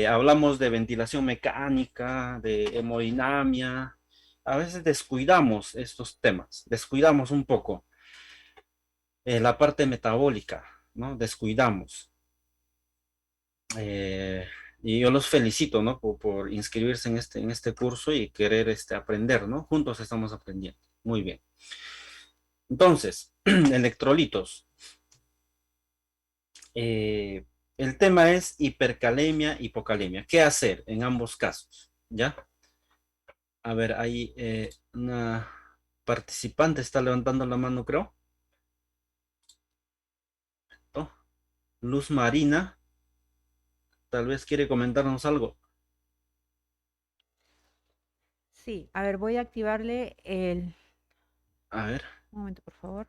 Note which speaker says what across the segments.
Speaker 1: Hablamos de ventilación mecánica, de hemodinamia. A veces descuidamos estos temas, descuidamos un poco la parte metabólica, ¿no? Descuidamos. Eh, y yo los felicito, ¿no? Por inscribirse en este curso y querer aprender, ¿no? Juntos estamos aprendiendo. Muy bien. Entonces, electrolitos. Eh, el tema es hipercalemia, hipocalemia. ¿Qué hacer en ambos casos? ¿Ya? A ver, ahí una participante está levantando la mano, creo. ¿No? Luz Marina, tal vez quiere comentarnos algo.
Speaker 2: Sí, a ver, voy a activarle el...
Speaker 1: A ver,
Speaker 2: Un momento, por favor.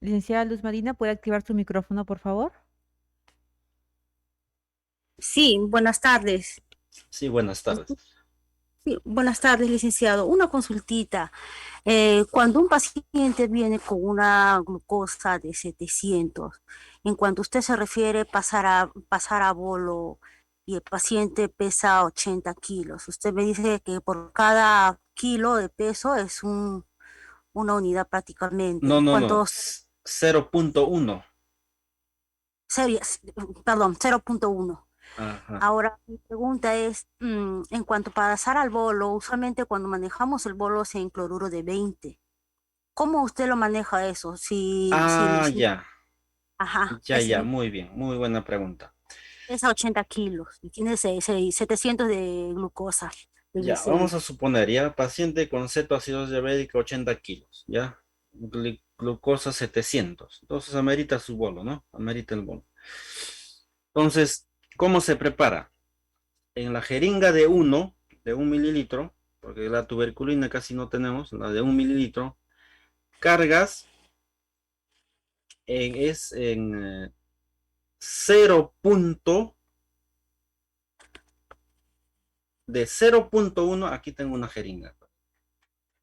Speaker 2: Licenciada Luz Marina, ¿puede activar su micrófono, por favor?
Speaker 3: Sí, buenas tardes.
Speaker 1: sí, buenas tardes.
Speaker 3: Sí, buenas tardes, licenciado. Una consultita. Cuando un paciente viene con una glucosa de 700, en cuanto usted se refiere pasar a bolo y el paciente pesa 80 kilos, usted me dice que por cada kilo de peso es una unidad
Speaker 1: No,
Speaker 3: prácticamente.
Speaker 1: no, no.
Speaker 3: ¿Cuántos
Speaker 1: 0.1.
Speaker 3: series? Perdón, 0,1.
Speaker 1: Ajá.
Speaker 3: Ahora, mi pregunta es, en cuanto a pasar al bolo, usualmente cuando manejamos el bolo es en cloruro de 20. ¿Cómo usted lo maneja eso?
Speaker 1: Ah, ya.
Speaker 3: Ajá,
Speaker 1: Ya, ya. Muy bien. Muy buena pregunta.
Speaker 3: pesa 80 kilos y tiene 700 de glucosa, de
Speaker 1: Ya, vamos
Speaker 3: glicemia.
Speaker 1: a suponer, ya, paciente con cetoacidosis diabética 80 kilos, ya, glucosa 700. Entonces amerita su bolo, ¿no? Amerita el bolo. Entonces, ¿cómo se prepara? En la jeringa de 1 mililitro, porque la tuberculina casi no tenemos, la de 1 mililitro, cargas en 0. De 0.1, aquí tengo una jeringa.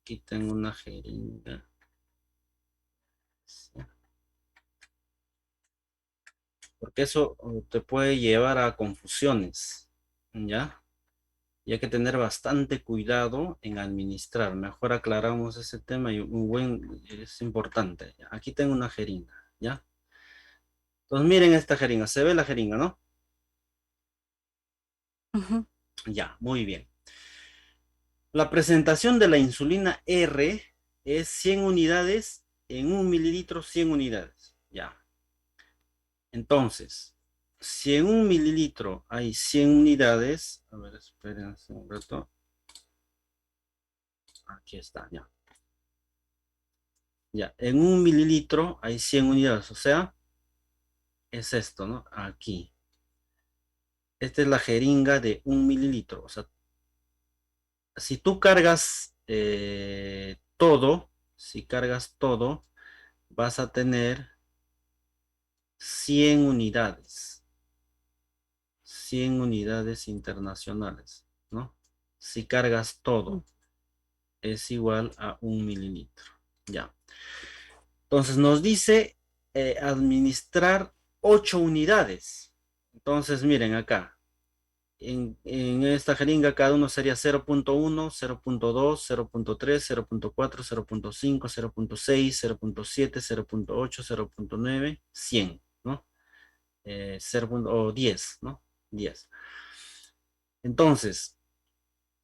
Speaker 1: Aquí tengo una jeringa. ¿Sí? Porque eso te puede llevar a confusiones, ¿ya? Y hay que tener bastante cuidado en administrar. Mejor aclaramos ese tema y es importante. ¿Ya? Aquí tengo una jeringa, ¿ya? Entonces miren esta jeringa, se ve la jeringa, ¿no?
Speaker 3: Ujú.
Speaker 1: Ya, muy bien. La presentación de la insulina R es 100 unidades en 1 mililitro, 100 unidades, ya. Entonces, si en 1 mililitro hay 100 unidades, a ver, espérense un rato. Aquí está, ya. Ya, en 1 mililitro hay 100 unidades, o sea, es esto, ¿no? Aquí. Esta es la jeringa de 1 mililitro. O sea, si tú cargas todo, si cargas todo, vas a tener 100 unidades. 100 unidades internacionales, ¿no? Si cargas todo, es igual a 1 mililitro. Ya. Entonces nos dice administrar 8 unidades. Entonces miren acá, en esta jeringa cada uno sería 0.1, 0.2, 0.3, 0.4, 0.5, 0.6, 0.7, 0.8, 0.9, 100, ¿no? 0. O 10, ¿no? 10. Entonces,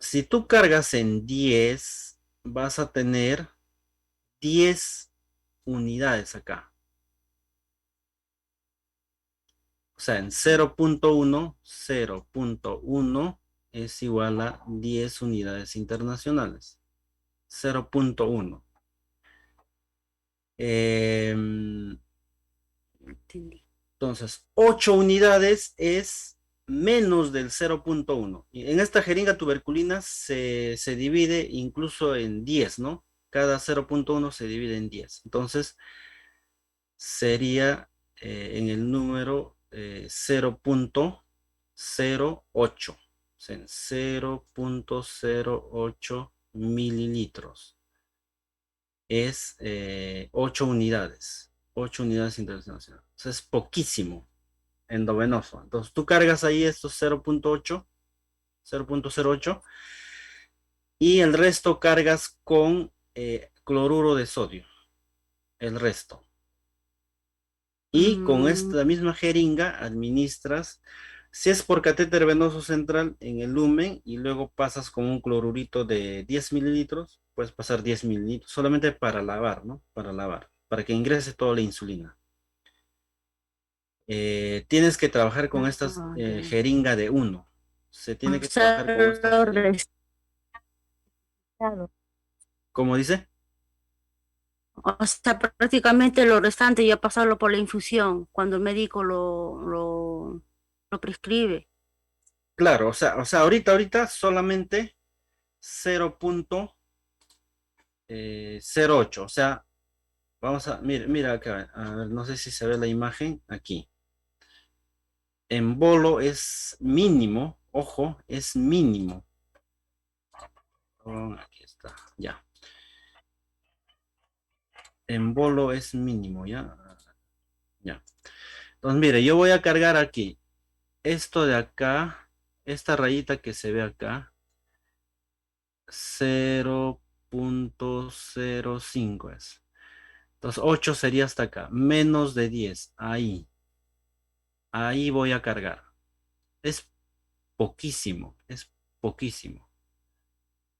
Speaker 1: si tú cargas en 10, vas a tener 10 unidades acá. O sea, en 0.1 es igual a 10 unidades internacionales. 0.1.
Speaker 3: Entendí.
Speaker 1: Entonces, 8 unidades es menos del 0.1. Y en esta jeringa tuberculina se divide incluso en 10, ¿no? Cada 0.1 se divide en 10. Entonces, sería en el número 0.08, o sea, en 0.08 mililitros. Es 8 unidades, 8 unidades internacionales. O sea, es poquísimo, endovenoso. Entonces tú cargas ahí estos 0.8, 0.08 y el resto cargas con cloruro de sodio, el resto. Y con
Speaker 3: Mm,
Speaker 1: esta misma jeringa administras, si es por catéter venoso central, en el lumen y luego pasas con un clorurito de 10 mililitros, puedes pasar 10 mililitros solamente para lavar, ¿no? Para lavar, para que ingrese toda la insulina. Tienes que trabajar con estas
Speaker 3: ah, ya.
Speaker 1: jeringa de uno. Se
Speaker 3: O
Speaker 1: tiene que
Speaker 3: sea,
Speaker 1: trabajar con esta
Speaker 3: lo
Speaker 1: jeringa.
Speaker 3: restado.
Speaker 1: ¿Cómo dice?
Speaker 3: O sea, prácticamente lo restante ya pasarlo por la infusión cuando el médico lo prescribe.
Speaker 1: Claro, o sea, ahorita solamente 0.08. O sea, vamos a, mira acá, a ver, no sé si se ve la imagen aquí. En bolo es mínimo, ojo, es mínimo. Oh, aquí está, ya. En bolo es mínimo, ya. Ya. Entonces, mire, yo voy a cargar aquí. Esto de acá, esta rayita que se ve acá, 0.05 es. Entonces, 8 sería hasta acá, menos de 10, ahí voy a cargar. Es poquísimo, es poquísimo.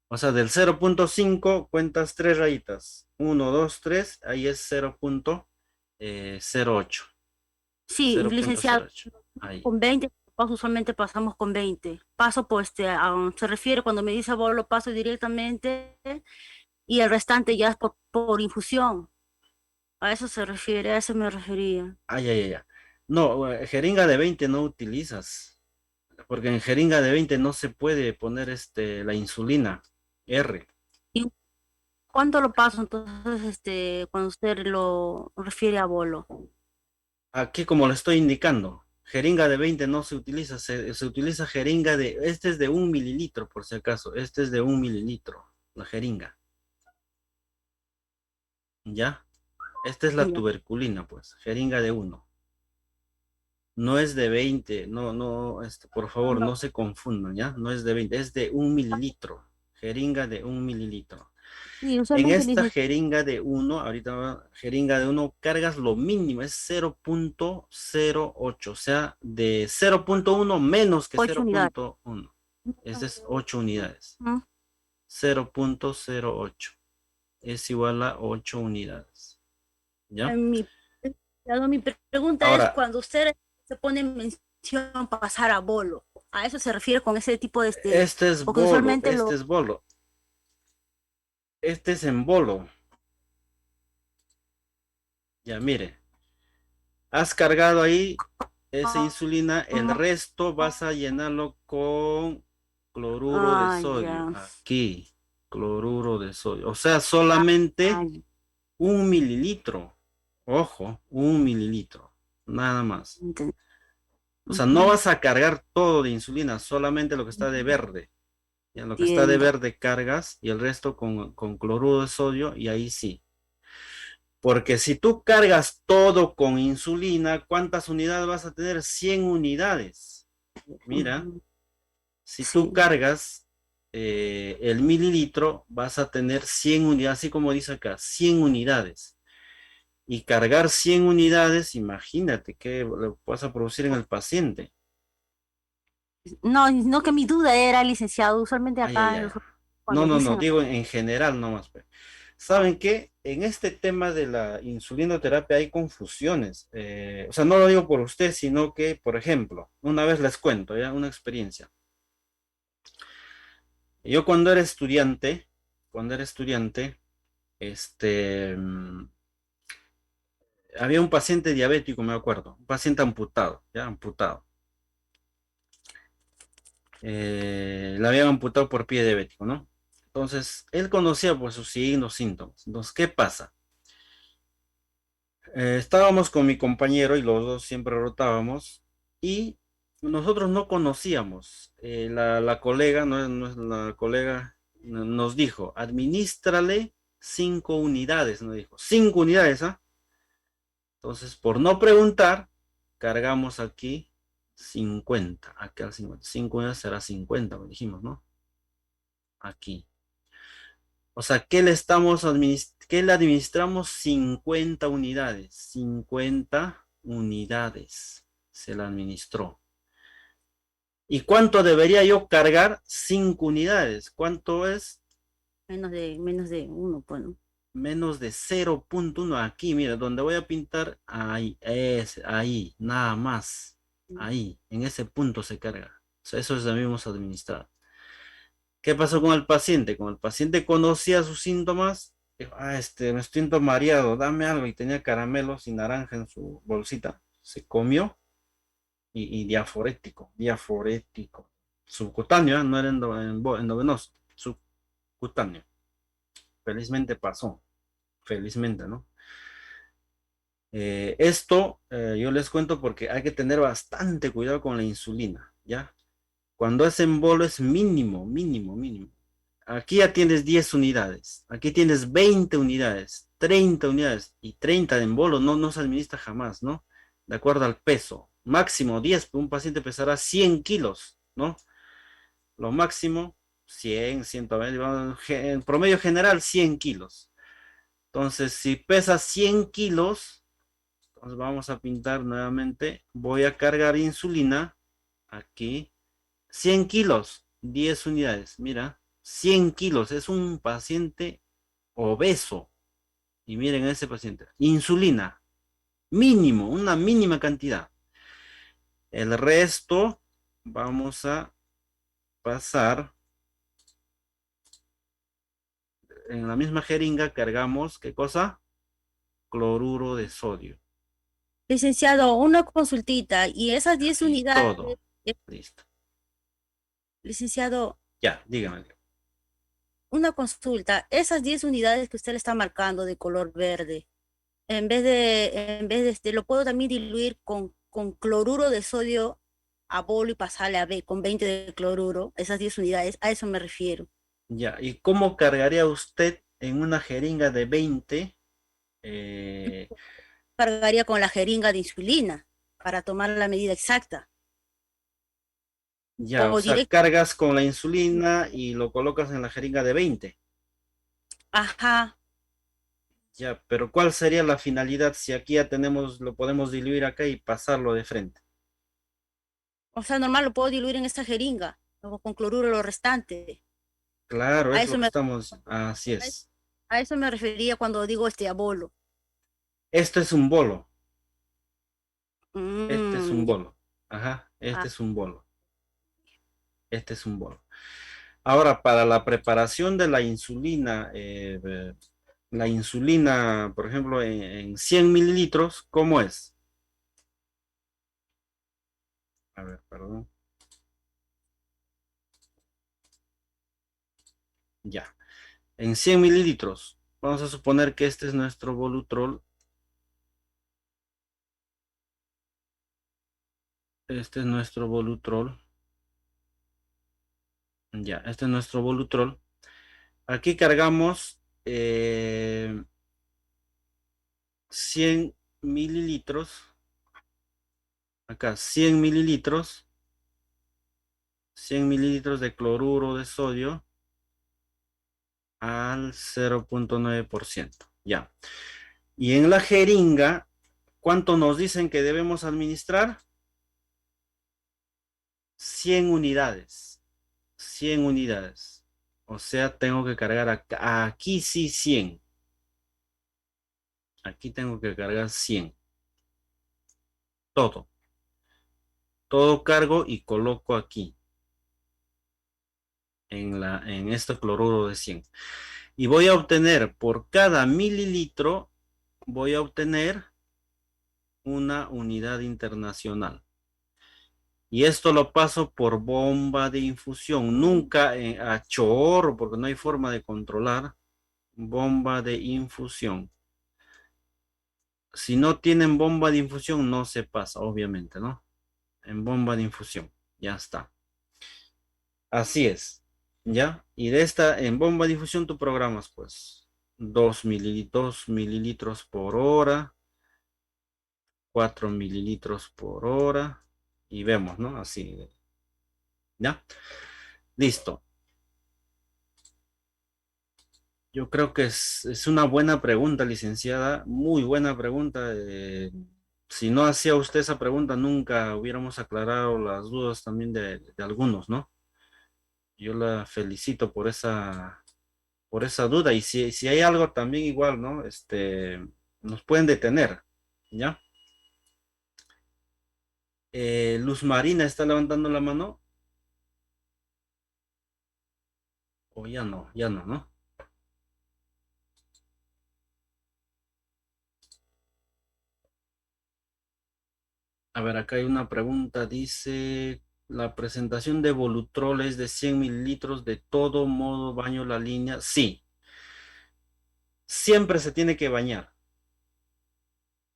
Speaker 1: O sea, del 0.5 cuentas 3 rayitas. 1, 2, 3, ahí es 0.08.
Speaker 3: Sí, licenciado,
Speaker 1: 0.08. Ahí.
Speaker 3: con 20, usualmente pasamos con 20. Paso, pues, se refiere cuando me dice vos lo paso directamente y el restante ya es por infusión. A eso se refiere, a eso me refería.
Speaker 1: Ay, ay, ay, ay. No, jeringa de 20 no utilizas, porque en jeringa de 20 no se puede poner la insulina R.
Speaker 3: ¿Y cuánto lo paso entonces, cuando usted lo refiere a bolo?
Speaker 1: Aquí como le estoy indicando, jeringa de 20 no se utiliza, se utiliza jeringa este es de 1 mililitro por si acaso, este es de 1 mililitro, la jeringa, ¿ya? Esta es la
Speaker 3: Ya.
Speaker 1: tuberculina, pues, jeringa de 1. No es de 20, por favor,
Speaker 3: No,
Speaker 1: no se confundan, ¿ya? No es de 20, es de 1 mililitro, jeringa de 1 mililitro.
Speaker 3: sí,
Speaker 1: En
Speaker 3: usualmente
Speaker 1: esta
Speaker 3: licenciado.
Speaker 1: jeringa de 1, jeringa de 1, cargas lo mínimo, es 0.08, o sea, de 0.1 menos que
Speaker 3: 8 unidades.
Speaker 1: 0.1. Ese es 8 unidades.
Speaker 3: Ujú.
Speaker 1: 0.08 es igual a 8 unidades. ¿Ya?
Speaker 3: Mi, mi pregunta es,
Speaker 1: Ahora,
Speaker 3: cuando usted se pone en mención pasar a bolo, ¿a eso se refiere con ese tipo de
Speaker 1: este es
Speaker 3: porque
Speaker 1: bolo,
Speaker 3: usualmente
Speaker 1: este
Speaker 3: lo...
Speaker 1: es bolo, este es en bolo. Ya, mire, has cargado ahí esa insulina, el resto vas a llenarlo con cloruro de
Speaker 3: Ah,
Speaker 1: sodio.
Speaker 3: ya.
Speaker 1: Aquí, cloruro de sodio. O sea,
Speaker 3: Ah,
Speaker 1: solamente 1 mililitro. Ojo, 1 mililitro. Nada más.
Speaker 3: enten-
Speaker 1: O sea, no
Speaker 3: ujú,
Speaker 1: vas a cargar todo de insulina, solamente lo que está de verde. Ya, lo que está de
Speaker 3: entiendo.
Speaker 1: verde cargas y el resto con cloruro de sodio y ahí sí. Porque si tú cargas todo con insulina, ¿cuántas unidades vas a tener? 100 unidades. Mira,
Speaker 3: Ujú,
Speaker 1: si tú
Speaker 3: sí.
Speaker 1: cargas el mililitro, vas a tener 100 unidades, así como dice acá, 100 unidades. Y cargar 100 unidades, imagínate qué lo vas a producir en el paciente.
Speaker 3: No, no, que mi duda era, licenciado, usualmente
Speaker 1: Ay, ay,
Speaker 3: acá en
Speaker 1: ay.
Speaker 3: los
Speaker 1: No,
Speaker 3: cuando
Speaker 1: no, no,
Speaker 3: dicen,
Speaker 1: digo en general nomás, pues. ¿Saben qué? En este tema de la insulinoterapia hay confusiones. O sea, no lo digo por usted, sino que, por ejemplo, una vez les cuento, ya, una experiencia. Yo cuando era estudiante, había un paciente diabético, me acuerdo, un paciente amputado, ya, amputado. Le habían amputado por pie diabético, ¿no? Entonces, él conocía pues sus signos, síntomas. Entonces, ¿qué pasa? Estábamos con mi compañero y los dos siempre rotábamos y nosotros no conocíamos. La colega, la colega nos dijo, administrale 5 unidades, nos dijo, 5 unidades, ¿ah? Entonces, por no preguntar, cargamos aquí 50. Aquí al 50. 5 unidades será 50, lo dijimos, ¿no? Aquí. O sea, ¿qué le administramos? 50 unidades. 50 unidades se le administró. ¿Y cuánto debería yo cargar? 5 unidades. ¿Cuánto es?
Speaker 3: Menos de uno, pues, ¿no?
Speaker 1: Menos de 0.1 aquí, mira, donde voy a pintar, ahí, ahí, nada más. Ahí, en ese punto se carga. O sea, eso es debemos administrar. ¿Qué pasó con el paciente? Con el paciente conocía sus síntomas, dijo, me siento mareado, dame algo, y tenía caramelos y naranja en su bolsita. Se comió y diaforético, subcutáneo, no era endovenoso, subcutáneo. Felizmente pasó, felizmente, ¿no? Yo les cuento porque hay que tener bastante cuidado con la insulina, ¿ya? Cuando es en bolo es mínimo, mínimo, mínimo. Aquí ya tienes 10 unidades, aquí tienes 20 unidades, 30 unidades y 30 en bolo no se administra jamás, ¿no? De acuerdo al peso. Máximo 10, un paciente pesará 100 kilos, ¿no? Lo máximo 100, 120, en promedio general 100 kilos. Entonces, si pesa 100 kilos, entonces vamos a pintar nuevamente. Voy a cargar insulina aquí. 100 kilos, 10 unidades. Mira, 100 kilos. Es un paciente obeso. Y miren a ese paciente. Insulina, mínimo, una mínima cantidad. El resto vamos a pasar. En la misma jeringa cargamos, ¿qué cosa? Cloruro de sodio.
Speaker 3: Licenciado, una consultita. Y esas 10
Speaker 1: Aquí,
Speaker 3: unidades,
Speaker 1: todo.
Speaker 3: eh,
Speaker 1: Listo.
Speaker 3: licenciado,
Speaker 1: Ya, dígame.
Speaker 3: una consulta. Esas 10 unidades que usted le está marcando de color verde, lo puedo también diluir con cloruro de sodio a bolo y pasarle a B con 20 de cloruro, esas 10 unidades, a eso me refiero.
Speaker 1: Ya, ¿y cómo cargaría usted en una jeringa de 20? Eh,
Speaker 3: Cargaría con la jeringa de insulina para tomar la medida exacta.
Speaker 1: ya, o
Speaker 3: O
Speaker 1: sea,
Speaker 3: directo.
Speaker 1: cargas con la insulina y lo colocas en la jeringa de 20.
Speaker 3: Ajá.
Speaker 1: Ya, pero ¿cuál sería la finalidad si aquí ya tenemos, lo podemos diluir acá y pasarlo de frente?
Speaker 3: O sea, normal lo puedo diluir en esta jeringa, o con cloruro lo restante.
Speaker 1: Claro,
Speaker 3: A
Speaker 1: es lo
Speaker 3: eso
Speaker 1: que
Speaker 3: me,
Speaker 1: estamos, así
Speaker 3: a es-
Speaker 1: es.
Speaker 3: a eso me refería cuando digo abolo.
Speaker 1: Esto es un bolo, este es un
Speaker 3: Ya.
Speaker 1: bolo. Ajá, este
Speaker 3: Ah,
Speaker 1: es un bolo, este es un bolo. Ahora, para la preparación de la insulina, por ejemplo, en 100 mililitros, ¿cómo es? A ver, perdón. Ya. En 100 mililitros, vamos a suponer que este es nuestro Volutrol. Este es nuestro Volutrol. Ya, este es nuestro Volutrol. Aquí cargamos 100 mililitros. Acá 100 mililitros. 100 mililitros de cloruro de sodio al 0.9%. Ya. Y en la jeringa, ¿cuánto nos dicen que debemos administrar? 100 unidades. 100 unidades. O sea, tengo que cargar acá. Aquí sí 100. Aquí tengo que cargar 100. Todo. Todo cargo y coloco aquí. En este cloruro de 100. Y voy a obtener por cada mililitro, voy a obtener una unidad internacional. Y esto lo paso por bomba de infusión, nunca a chorro, porque no hay forma de controlar. Bomba de infusión. Si no tienen bomba de infusión, no se pasa, obviamente, ¿no? En bomba de infusión, ya está. Así es, ¿ya? Y en bomba de infusión tú programas, pues, 2 mililitros por hora. 4 mililitros por hora. Y vemos, ¿no? Así, ¿ya? Listo. Yo creo que es una buena pregunta, licenciada. Muy buena pregunta. Si no hacía usted esa pregunta, nunca hubiéramos aclarado las dudas también de algunos, ¿no? Yo la felicito por esa duda. Y si hay algo también igual, ¿no? Nos pueden detener, ¿ya? Luz Marina está levantando la mano. O ya no, ¿no? A ver, acá hay una pregunta, dice, la presentación de Volutrol es de 100 mililitros, de todo modo baño la línea. Sí, siempre se tiene que bañar,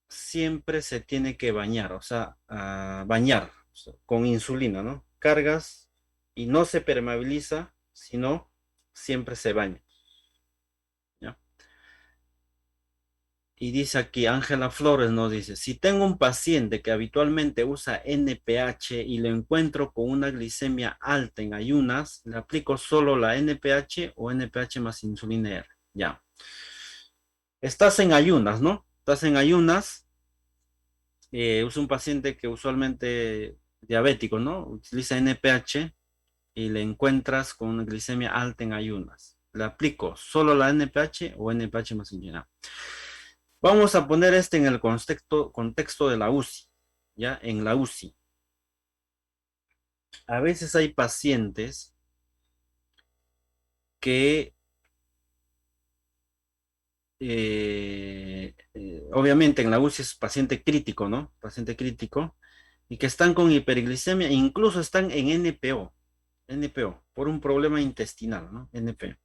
Speaker 1: siempre se tiene que bañar, o sea, bañar o sea, con insulina, ¿no? Cargas y no se permeabiliza, sino siempre se baña, ¿ya? Y dice aquí, Ángela Flores nos dice, si tengo un paciente que habitualmente usa NPH y lo encuentro con una glicemia alta en ayunas, ¿le aplico solo la NPH o NPH más insulina R? Ya. Estás en ayunas, ¿no? Estás en ayunas, usa un paciente que usualmente diabético, ¿no? Utiliza NPH y le encuentras con una glicemia alta en ayunas. ¿Le aplico solo la NPH o NPH más insulina? Vamos a poner en el contexto de la UCI, ¿ya? En la UCI. A veces hay pacientes que, obviamente en la UCI es paciente crítico, ¿no? Paciente crítico, y que están con hiperglicemia, e incluso están en NPO, por un problema intestinal, ¿no? NPO.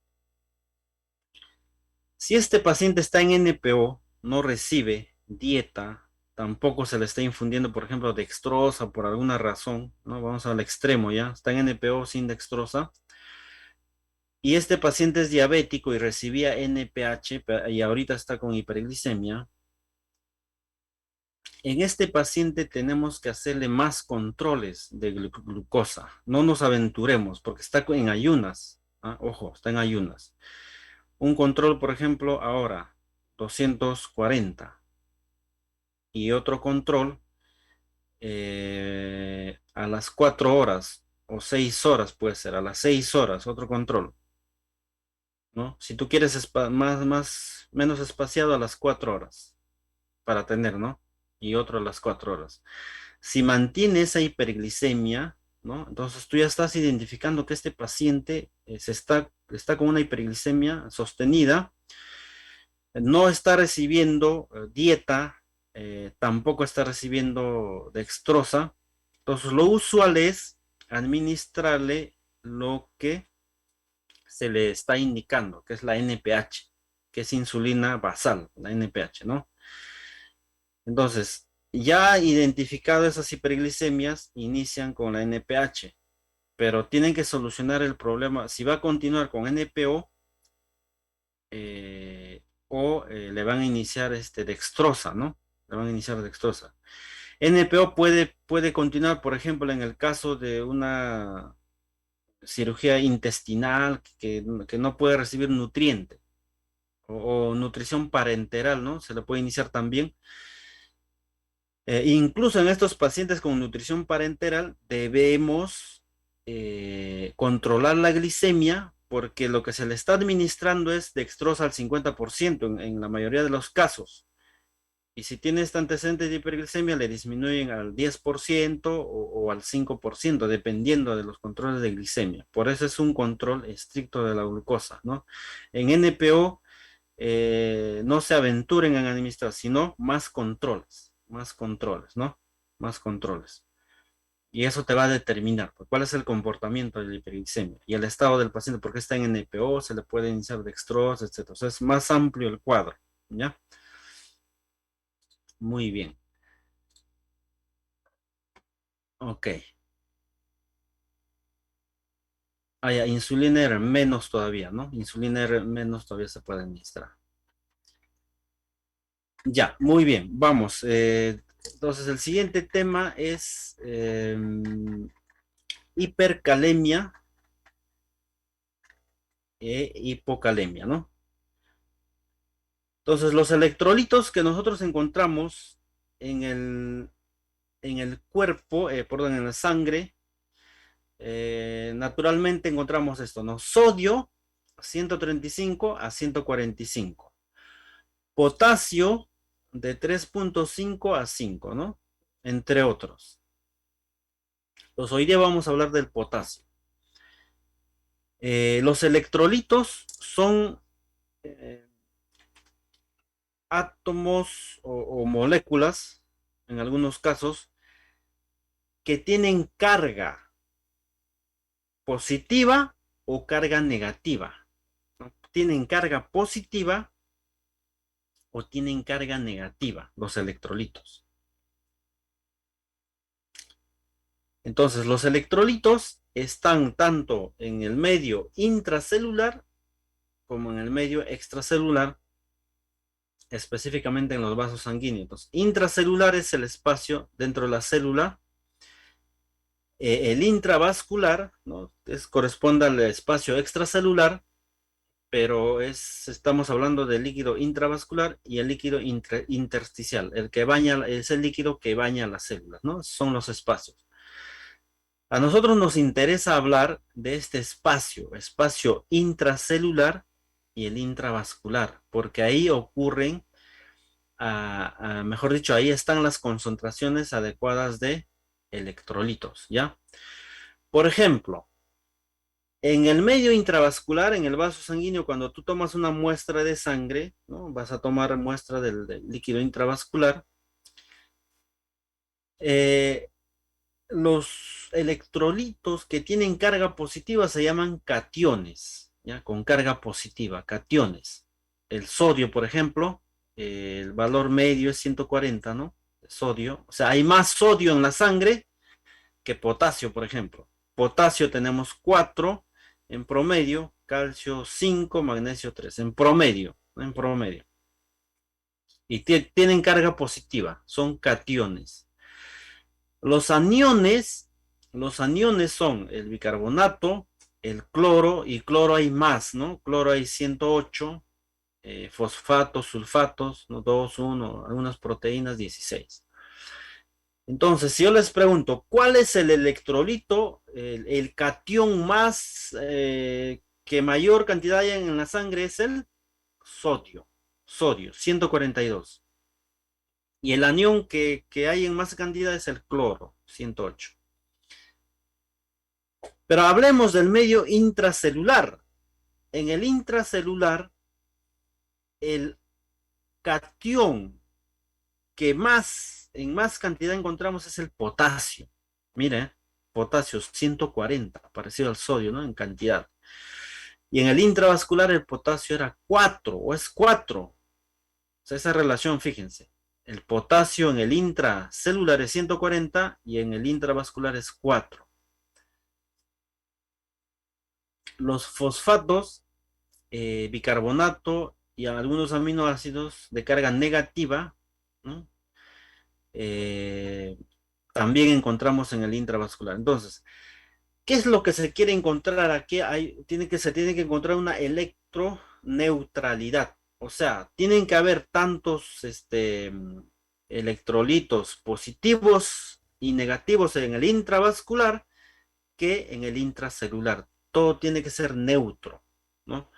Speaker 1: Si este paciente está en NPO, no recibe dieta, tampoco se le está infundiendo, por ejemplo, dextrosa por alguna razón, ¿no? Vamos al extremo, ¿ya? Está en NPO sin dextrosa. Y este paciente es diabético y recibía NPH y ahorita está con hiperglicemia. En este paciente tenemos que hacerle más controles de glucosa. No nos aventuremos porque está en ayunas. ¿Ah? Ojo, está en ayunas. Un control, por ejemplo, ahora 240 y otro control a las 4 horas o 6 horas puede ser, a las 6 horas otro control, ¿no? Si tú quieres menos espaciado a las 4 horas para tener, ¿no? Y otro a las 4 horas. Si mantiene esa hiperglicemia, ¿no? Entonces tú ya estás identificando que este paciente está con una hiperglicemia sostenida, no está recibiendo dieta, tampoco está recibiendo dextrosa. Entonces, lo usual es administrarle lo que se le está indicando, que es la NPH, que es insulina basal, la NPH, ¿no? Entonces, ya identificado esas hiperglicemias, inician con la NPH, pero tienen que solucionar el problema. Si va a continuar con NPO, le van a iniciar dextrosa, ¿no? Le van a iniciar dextrosa. NPO puede continuar, por ejemplo, en el caso de una cirugía intestinal que no puede recibir nutriente o nutrición parenteral, ¿no? Se le puede iniciar también. Incluso en estos pacientes con nutrición parenteral debemos controlar la glicemia porque lo que se le está administrando es dextrosa al 50% en la mayoría de los casos. Y si tiene este antecedente de hiperglicemia, le disminuyen al 10% o al 5%, dependiendo de los controles de glicemia. Por eso es un control estricto de la glucosa, ¿no? En NPO no se aventuren en administrar, sino más controles, ¿no? Más controles. Y eso te va a determinar pues, cuál es el comportamiento de la hiperglicemia y el estado del paciente, porque está en NPO, se le puede iniciar dextrosa, etc. O sea, es más amplio el cuadro, ¿ya? Muy bien. Ok. Ah, ya, insulina R menos todavía, ¿no? Insulina R menos todavía se puede administrar. Ya, muy bien. Vamos. Entonces, el siguiente tema es hipercalemia e hipocalemia, ¿no? Entonces, los electrolitos que nosotros encontramos en el cuerpo, perdón, en la sangre, naturalmente encontramos esto, ¿no? Sodio, 135 a 145. Potasio, de 3,5 a 5, ¿no? Entre otros. Entonces, hoy día vamos a hablar del potasio. Los electrolitos son eh, átomos o moléculas, en algunos casos, que tienen carga positiva o carga negativa, ¿no? Tienen carga positiva o tienen carga negativa los electrolitos. Entonces, los electrolitos están tanto en el medio intracelular como en el medio extracelular, específicamente en los vasos sanguíneos. Intracelular es el espacio dentro de la célula. El intravascular, ¿no? Corresponde al espacio extracelular, pero estamos hablando del líquido intravascular y el líquido intersticial. El que baña es el líquido que baña las células, ¿no? Son los espacios. A nosotros nos interesa hablar de este espacio intracelular y el intravascular, porque ahí ocurren, mejor dicho, ahí están las concentraciones adecuadas de electrolitos, ¿ya? Por ejemplo, en el medio intravascular, en el vaso sanguíneo, cuando tú tomas una muestra de sangre, ¿no? Vas a tomar muestra del líquido intravascular. Los electrolitos que tienen carga positiva se llaman cationes, ¿ya? Con carga positiva, cationes. El sodio, por ejemplo, el valor medio es 140, ¿no? Sodio. O sea, hay más sodio en la sangre que potasio, por ejemplo. Potasio tenemos 4 en promedio, calcio 5, magnesio 3, en promedio, ¿no? En promedio. Y tienen carga positiva, son cationes. Los aniones, los aniones son el bicarbonato, el cloro, y cloro hay más, ¿no? Cloro hay 108, fosfatos, sulfatos, ¿no? 2, 1, algunas proteínas 16. Entonces, si yo les pregunto, ¿cuál es el electrolito, el catión más que mayor cantidad hay en la sangre? Es el sodio, 142. Y el anión que hay en más cantidad es el cloro, 108. Pero hablemos del medio intracelular. En el intracelular, el catión que en más cantidad encontramos es el potasio. Mire, potasio 140, parecido al sodio, ¿no? En cantidad. Y en el intravascular el potasio era 4, o es 4. O sea, esa relación, fíjense. El potasio en el intracelular es 140 y en el intravascular es 4. Los fosfatos, bicarbonato y algunos aminoácidos de carga negativa, ¿no? Eh, también encontramos en el intravascular. Entonces, ¿qué es lo que se quiere encontrar aquí? Se tiene que encontrar una electroneutralidad. O sea, tienen que haber tantos electrolitos positivos y negativos en el intravascular que en el intracelular. Todo tiene que ser neutro, ¿no?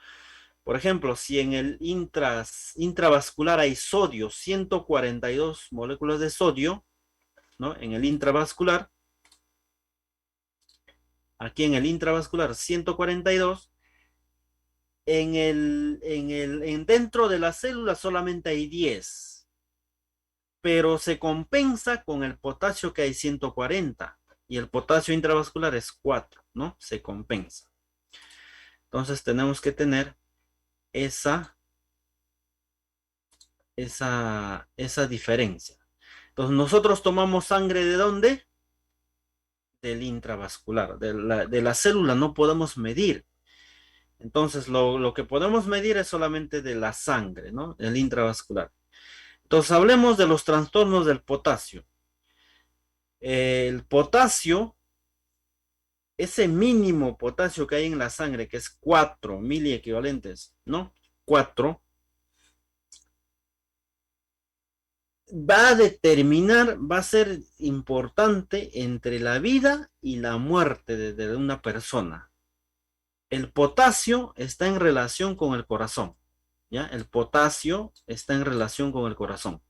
Speaker 1: Por ejemplo, si en el intravascular hay sodio, 142 moléculas de sodio, ¿no? En el intravascular, aquí en el intravascular 142, dentro de la célula solamente hay 10, pero se compensa con el potasio que hay 140 y el potasio intravascular es 4, ¿no? Se compensa. Entonces tenemos que tener esa diferencia. Entonces nosotros tomamos sangre ¿de dónde? Del intravascular, de la célula no podemos medir. Entonces lo que podemos medir es solamente de la sangre, ¿no? El intravascular. Entonces hablemos de los trastornos del potasio. El potasio, ese mínimo potasio que hay en la sangre, que es 4 miliequivalentes, ¿no? 4, va a determinar, va a ser importante entre la vida y la muerte de una persona. El potasio está en relación con el corazón, ¿ya? El potasio está en relación con el corazón.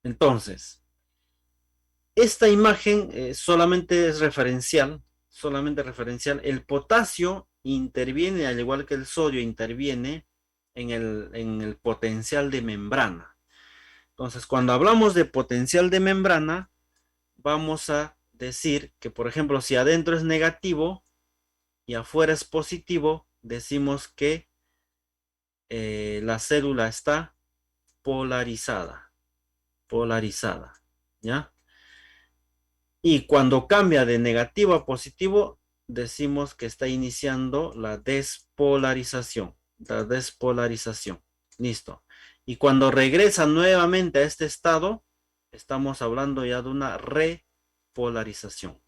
Speaker 1: Entonces, esta imagen solamente es referencial, solamente referencial. El potasio interviene, al igual que el sodio, interviene en el potencial de membrana. Entonces, cuando hablamos de potencial de membrana, vamos a decir que, por ejemplo, si adentro es negativo y afuera es positivo, decimos que la célula está polarizada, ¿ya? Y cuando cambia de negativo a positivo, decimos que está iniciando la despolarización, Listo. Y cuando regresa nuevamente a este estado, estamos hablando ya de una repolarización.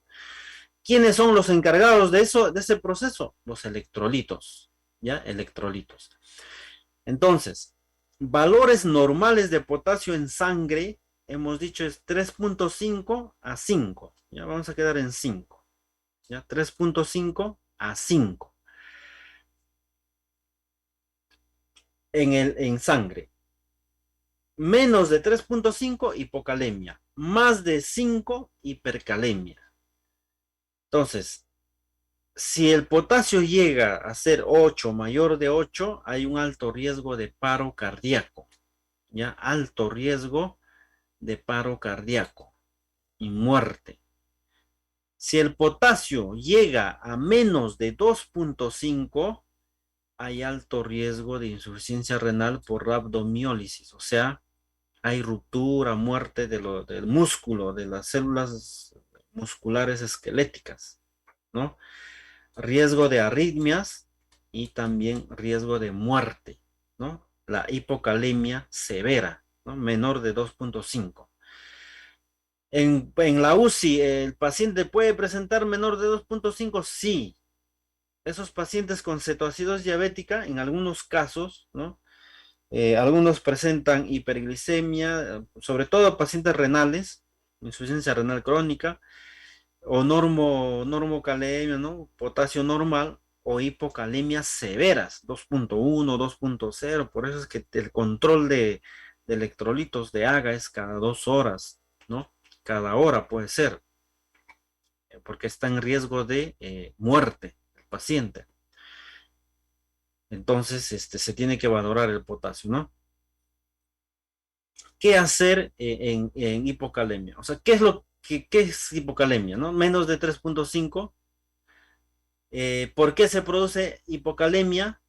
Speaker 1: ¿Quiénes son los encargados de eso, de ese proceso? Los electrolitos, ¿ya? Electrolitos. Entonces, valores normales de potasio en sangre, hemos dicho es 3.5 a 5. Ya vamos a quedar en 5. Ya 3.5 a 5 en sangre. Menos de 3.5 hipocalemia. Más de 5 hipercalemia. Entonces, si el potasio llega a ser 8, mayor de 8, hay un alto riesgo de paro cardíaco. Ya, alto riesgo de paro cardíaco y muerte. Si el potasio llega a menos de 2.5, hay alto riesgo de insuficiencia renal por rhabdomiólisis, o sea, hay ruptura, muerte del músculo, de las células musculares esqueléticas, ¿no? Riesgo de arritmias y también riesgo de muerte, ¿no? La hipocalemia severa, ¿no? Menor de 2.5. En la UCI, ¿el paciente puede presentar menor de 2.5? Sí. Esos pacientes con cetoacidosis diabética, en algunos casos, ¿no? Algunos presentan hiperglicemia, sobre todo pacientes renales, insuficiencia renal crónica, o normocalemia, ¿no? Potasio normal, o hipocalemias severas, 2.1, 2.0. Por eso es que el control de electrolitos de AGA es cada 2 horas, ¿no? Cada hora puede ser, porque está en riesgo de muerte el paciente. Entonces, se tiene que valorar el potasio, ¿no? ¿Qué hacer en hipocalemia? O sea, ¿qué es hipocalemia, no? Menos de 3.5. ¿Por qué se produce hipocalemia?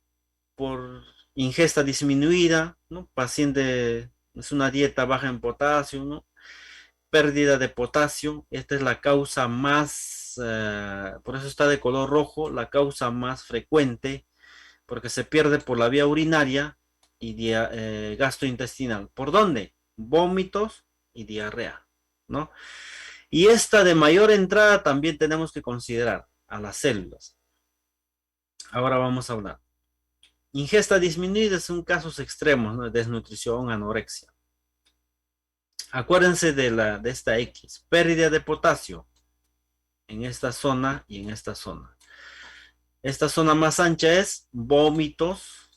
Speaker 1: Por ingesta disminuida, ¿no? Paciente es una dieta baja en potasio, ¿no? Pérdida de potasio, esta es la causa más, por eso está de color rojo, la causa más frecuente, porque se pierde por la vía urinaria y gastrointestinal. ¿Por dónde? Vómitos y diarrea, ¿no? Y esta de mayor entrada también tenemos que considerar a las células. Ahora vamos a hablar. Ingesta disminuida son casos extremos, ¿no? Desnutrición, anorexia. Acuérdense de esta X, pérdida de potasio en esta zona y en esta zona. Esta zona más ancha es vómitos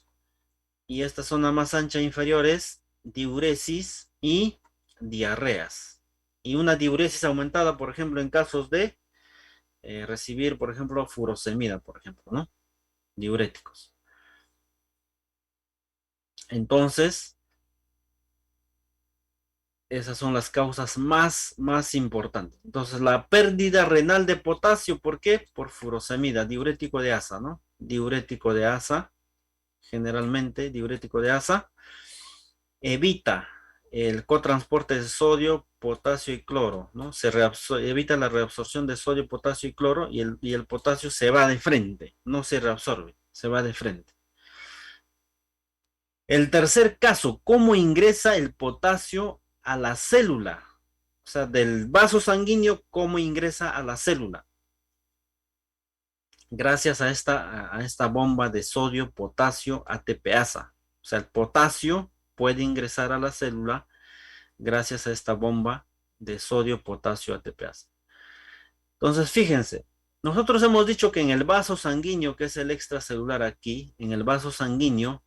Speaker 1: y esta zona más ancha inferior es diuresis y diarreas. Y una diuresis aumentada, por ejemplo, en casos de recibir, por ejemplo, furosemida, por ejemplo, ¿no? Diuréticos. Entonces, esas son las causas más importantes. Entonces, la pérdida renal de potasio, ¿por qué? Por furosemida, diurético de asa, ¿no? Diurético de asa, generalmente diurético de asa, evita el cotransporte de sodio, potasio y cloro, ¿no? Evita la reabsorción de sodio, potasio y cloro y el potasio se va de frente, no se reabsorbe, se va de frente. El tercer caso, ¿cómo ingresa el potasio a la célula? O sea, del vaso sanguíneo, ¿cómo ingresa a la célula? Gracias a esta bomba de sodio, potasio, ATPasa. O sea, el potasio puede ingresar a la célula gracias a esta bomba de sodio, potasio, ATPasa. Entonces, fíjense, nosotros hemos dicho que en el vaso sanguíneo, que es el extracelular aquí, en el vaso sanguíneo,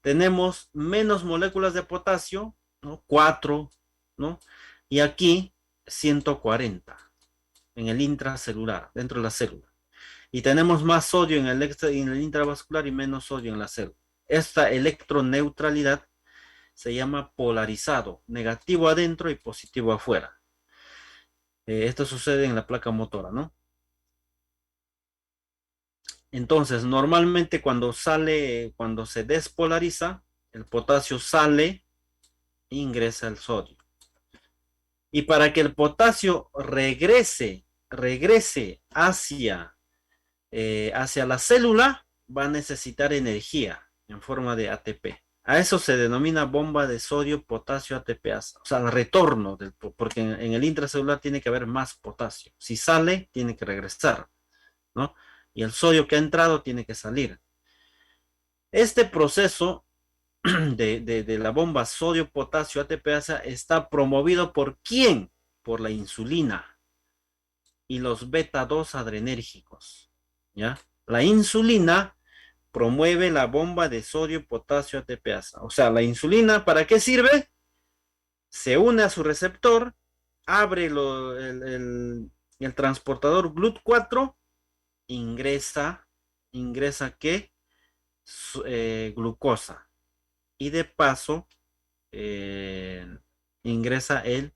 Speaker 1: tenemos menos moléculas de potasio, ¿no? 4, ¿no? Y aquí 140 en el intracelular, dentro de la célula. Y tenemos más sodio en en el intravascular y menos sodio en la célula. Esta electroneutralidad se llama polarizado, negativo adentro y positivo afuera. Esto sucede en la placa motora, ¿no? Entonces, normalmente cuando se despolariza, el potasio sale e ingresa el sodio. Y para que el potasio regrese hacia la célula, va a necesitar energía en forma de ATP. A eso se denomina bomba de sodio, potasio, ATPasa. O sea, el retorno, porque en el intracelular tiene que haber más potasio. Si sale, tiene que regresar, ¿no? Y el sodio que ha entrado tiene que salir. Este proceso de la bomba sodio-potasio ATPasa está promovido ¿por quién? Por la insulina y los beta 2 adrenérgicos, ¿ya? La insulina promueve la bomba de sodio-potasio ATPasa. O sea, la insulina, ¿para qué sirve? Se une a su receptor, abre el transportador GLUT4, ingresa ¿qué? Glucosa. Y de paso, eh, ingresa el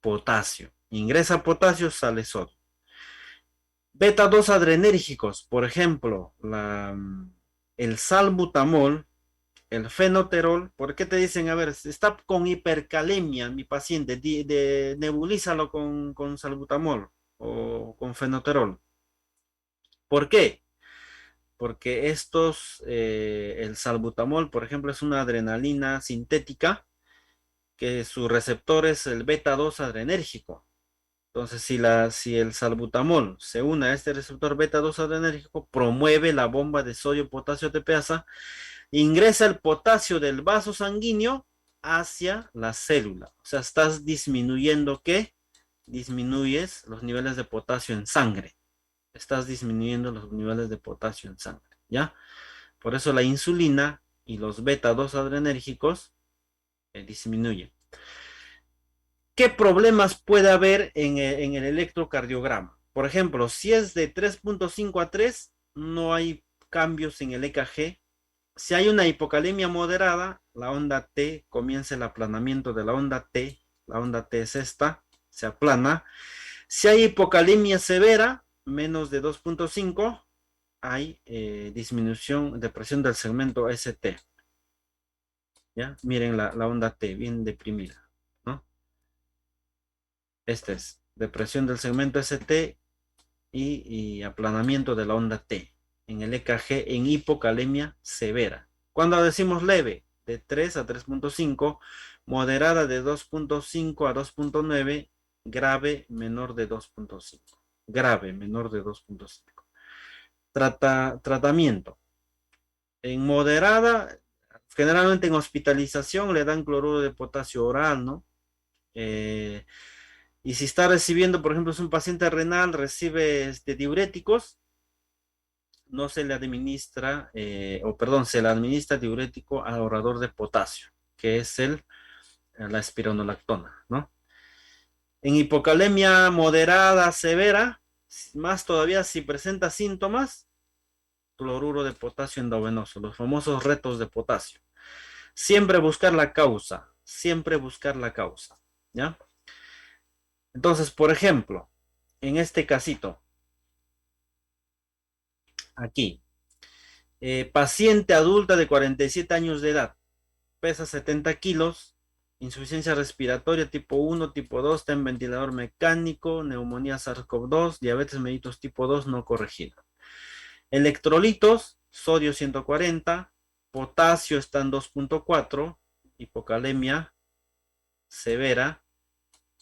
Speaker 1: potasio. Ingresa potasio, sale sodio. Beta 2 adrenérgicos, por ejemplo, el salbutamol, el fenoterol. ¿Por qué te dicen, a ver, está con hipercalemia mi paciente, nebulízalo con salbutamol o con fenoterol? ¿Por qué? Porque el salbutamol, por ejemplo, es una adrenalina sintética que su receptor es el beta 2 adrenérgico. Entonces, si el salbutamol se une a este receptor beta 2 adrenérgico, promueve la bomba de sodio, potasio, ATPasa, ingresa el potasio del vaso sanguíneo hacia la célula. O sea, estás disminuyendo ¿qué? Disminuyes los niveles de potasio en sangre. Estás disminuyendo los niveles de potasio en sangre, ¿ya? Por eso la insulina y los beta 2 adrenérgicos disminuyen. ¿Qué problemas puede haber en el electrocardiograma? Por ejemplo, si es de 3.5 a 3, no hay cambios en el EKG. Si hay una hipocalemia moderada, la onda T, comienza el aplanamiento de la onda T. La onda T es esta, se aplana. Si hay hipocalemia severa, menos de 2.5, hay disminución de presión del segmento ST. ¿Ya? Miren la onda T, bien deprimida, ¿no? Este es depresión del segmento ST y aplanamiento de la onda T en el EKG en hipocalemia severa. Cuando decimos leve, de 3 a 3.5, moderada de 2.5 a 2.9, grave menor de 2.5. Grave menor de 2.5. Tratamiento. En moderada, generalmente en hospitalización le dan cloruro de potasio oral, ¿no? Y si está recibiendo, por ejemplo, es un paciente renal, recibe diuréticos, no se le administra, se le administra diurético ahorrador de potasio, que es la espironolactona, ¿no? En hipocalemia moderada, severa, más todavía si presenta síntomas, cloruro de potasio endovenoso, los famosos retos de potasio. Siempre buscar la causa, ¿ya? Entonces, por ejemplo, en este casito, aquí, paciente adulta de 47 años de edad, pesa 70 kilos, insuficiencia respiratoria tipo 1, tipo 2, está en ventilador mecánico, neumonía SARS-CoV-2, diabetes mellitus tipo 2 no corregida. Electrolitos, sodio 140, potasio está en 2.4, hipocalemia severa,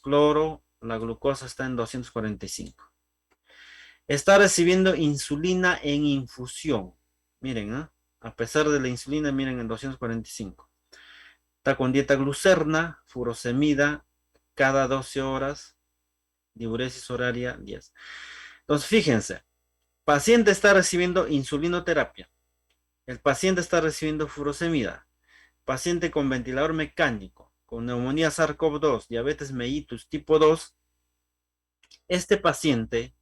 Speaker 1: cloro, la glucosa está en 245. Está recibiendo insulina en infusión. Miren, ¿eh? A pesar de la insulina, miren en 245. Está con dieta glucerna, furosemida, cada 12 horas, diuresis horaria 10. Entonces, fíjense, paciente está recibiendo insulinoterapia. El paciente está recibiendo furosemida. Paciente con ventilador mecánico, con neumonía SARS-CoV-2, diabetes mellitus tipo 2. Este paciente,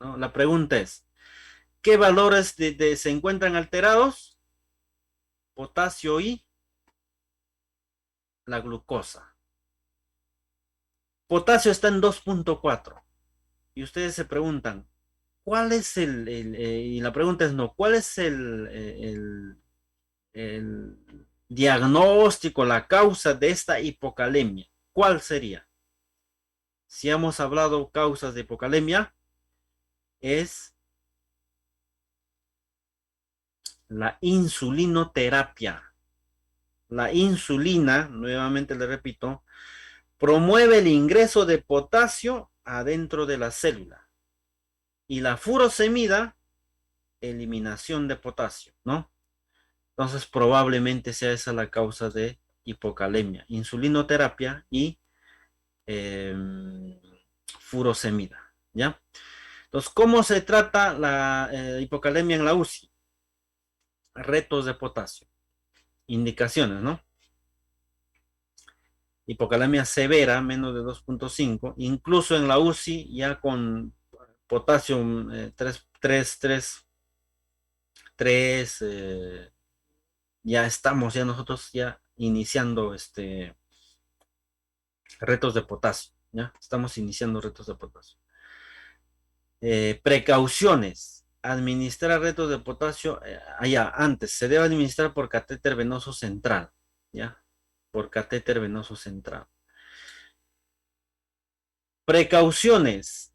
Speaker 1: ¿no? La pregunta es, ¿qué valores se encuentran alterados? Potasio y la glucosa. Potasio está en 2.4. Y ustedes se preguntan, ¿cuál es y la pregunta es no, ¿cuál es el diagnóstico, la causa de esta hipocalemia? ¿Cuál sería? Si hemos hablado causas de hipocalemia, es la insulinoterapia. La insulina, nuevamente le repito, promueve el ingreso de potasio adentro de la célula. Y la furosemida, eliminación de potasio, ¿no? Entonces probablemente sea esa la causa de hipocalemia, insulinoterapia y eh, furosemida, ¿ya? Entonces, ¿cómo se trata la hipocalemia en la UCI? Retos de potasio, indicaciones, ¿no? Hipocalemia severa, menos de 2.5, incluso en la UCI ya con potasio 3, ya estamos ya nosotros ya iniciando retos de potasio, ¿ya? Estamos iniciando retos de potasio. Precauciones. Administrar retos de potasio allá antes. Se debe administrar por catéter venoso central, ¿ya? Por catéter venoso central. Precauciones.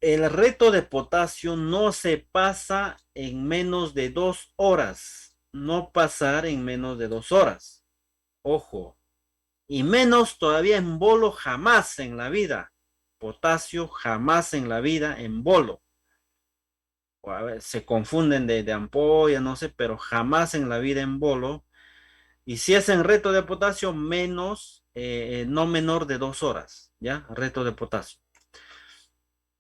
Speaker 1: El reto de potasio no se pasa en menos de 2 horas. No pasar en menos de 2 horas. Ojo. Y menos todavía en bolo jamás en la vida. Potasio jamás en la vida en bolo. O a ver, se confunden de ampolla, no sé, pero jamás en la vida en bolo. Y si es en reto de potasio, menos, no menor de 2 horas, ¿ya? Reto de potasio.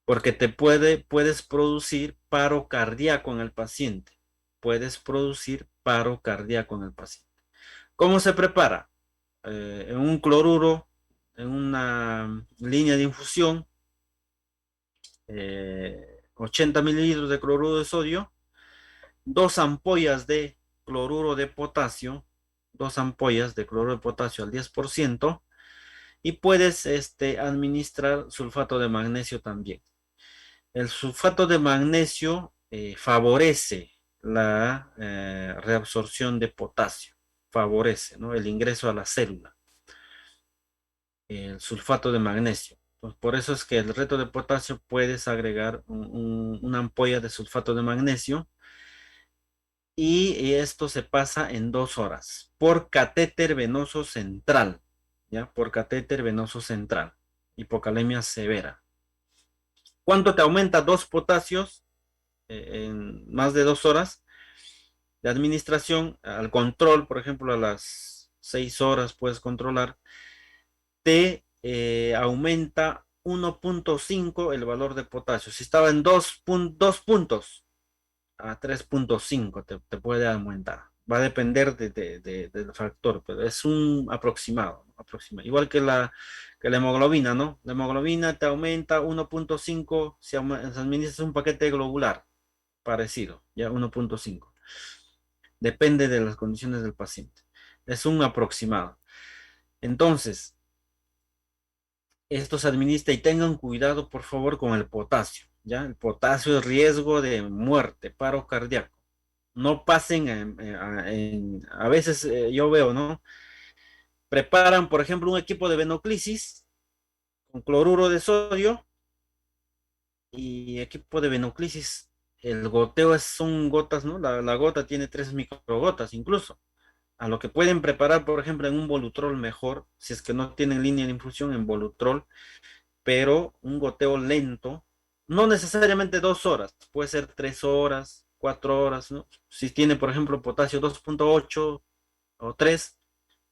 Speaker 1: Porque puedes producir paro cardíaco en el paciente. Puedes producir paro cardíaco en el paciente. ¿Cómo se prepara? En un cloruro, en una línea de infusión, 80 mililitros de cloruro de sodio, 2 ampollas de cloruro de potasio, 2 ampollas de cloruro de potasio al 10%, y puedes administrar sulfato de magnesio también. El sulfato de magnesio favorece la reabsorción de potasio, favorece, ¿no?, el ingreso a la célula, el sulfato de magnesio. Pues por eso es que el reto de potasio puedes agregar una ampolla de sulfato de magnesio y esto se pasa en 2 horas por catéter venoso central, ¿ya? Por catéter venoso central, hipocalemia severa. ¿Cuánto te aumenta 2 potasios en más de 2 horas de administración? Al control, por ejemplo, a las 6 horas puedes controlar, te aumenta 1.5 el valor de potasio. Si estaba en 2 puntos, a 3.5 te puede aumentar. Va a depender del factor, pero es un aproximado, ¿no? Aproximado. Igual que la hemoglobina, ¿no? La hemoglobina te aumenta 1.5 si administras un paquete globular, parecido, ya 1.5. Depende de las condiciones del paciente. Es un aproximado. Entonces, esto se administra y tengan cuidado, por favor, con el potasio, ¿ya? El potasio es riesgo de muerte, paro cardíaco. No pasen a veces yo veo, ¿no? Preparan, por ejemplo, un equipo de venoclisis con cloruro de sodio y equipo de venoclisis el goteo son gotas, ¿no? La gota tiene 3 microgotas incluso. A lo que pueden preparar, por ejemplo, en un Volutrol mejor, si es que no tienen línea de infusión en Volutrol, pero un goteo lento, no necesariamente 2 horas, puede ser 3 horas, 4 horas, ¿no? Si tiene, por ejemplo, potasio 2,8 o 3,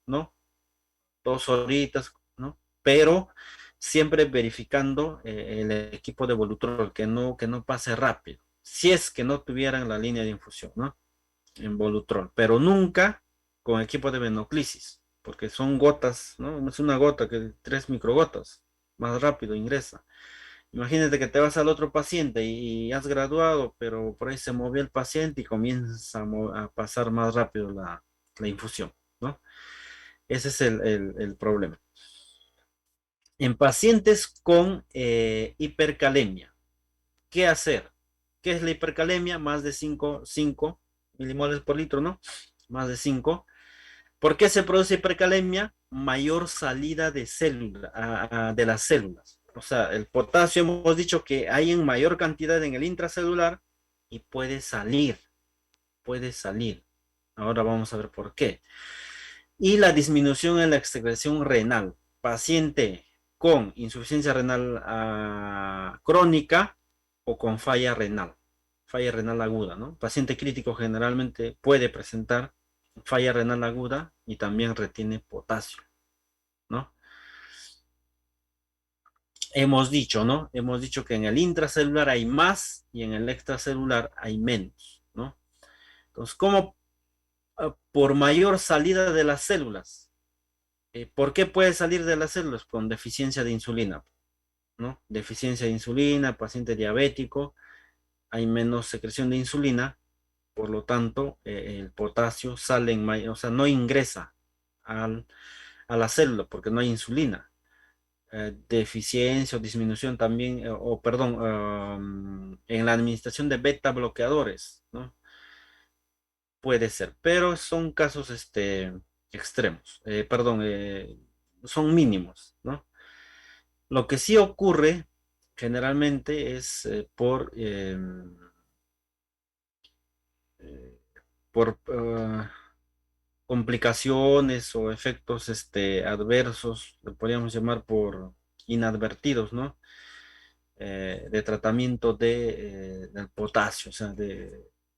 Speaker 1: ¿no? 2 horitas, ¿no? Pero siempre verificando el equipo de Volutrol, que no pase rápido, si es que no tuvieran la línea de infusión, ¿no? En Volutrol, pero nunca con equipo de venoclisis, porque son gotas, ¿no? Es una gota que 3 microgotas, más rápido ingresa. Imagínate que te vas al otro paciente y has graduado, pero por ahí se movió el paciente y comienza a pasar más rápido la infusión, ¿no? Ese es el problema. En pacientes con hipercalemia, ¿qué hacer? ¿Qué es la hipercalemia? Más de 5 milimoles por litro, ¿no? Más de 5. ¿Por qué se produce hipercalemia? Mayor salida de de las células. O sea, el potasio hemos dicho que hay en mayor cantidad en el intracelular y puede salir, puede salir. Ahora vamos a ver por qué. Y la disminución en la excreción renal. Paciente con insuficiencia renal crónica o con falla renal aguda, ¿no? Paciente crítico generalmente puede presentar falla renal aguda y también retiene potasio, ¿no? Hemos dicho, ¿no? Hemos dicho que en el intracelular hay más y en el extracelular hay menos, ¿no? Entonces, ¿cómo por mayor salida de las células? ¿Por qué puede salir de las células? Con deficiencia de insulina, ¿no? Deficiencia de insulina, paciente diabético, hay menos secreción de insulina, por lo tanto, el potasio sale o sea, no ingresa a la célula porque no hay insulina. Deficiencia o disminución también, o perdón, en la administración de beta bloqueadores, ¿no? Puede ser, pero son casos extremos, perdón, son mínimos, ¿no? Lo que sí ocurre generalmente es eh, por complicaciones o efectos adversos, lo podríamos llamar por inadvertidos, ¿no? De tratamiento del potasio, o sea,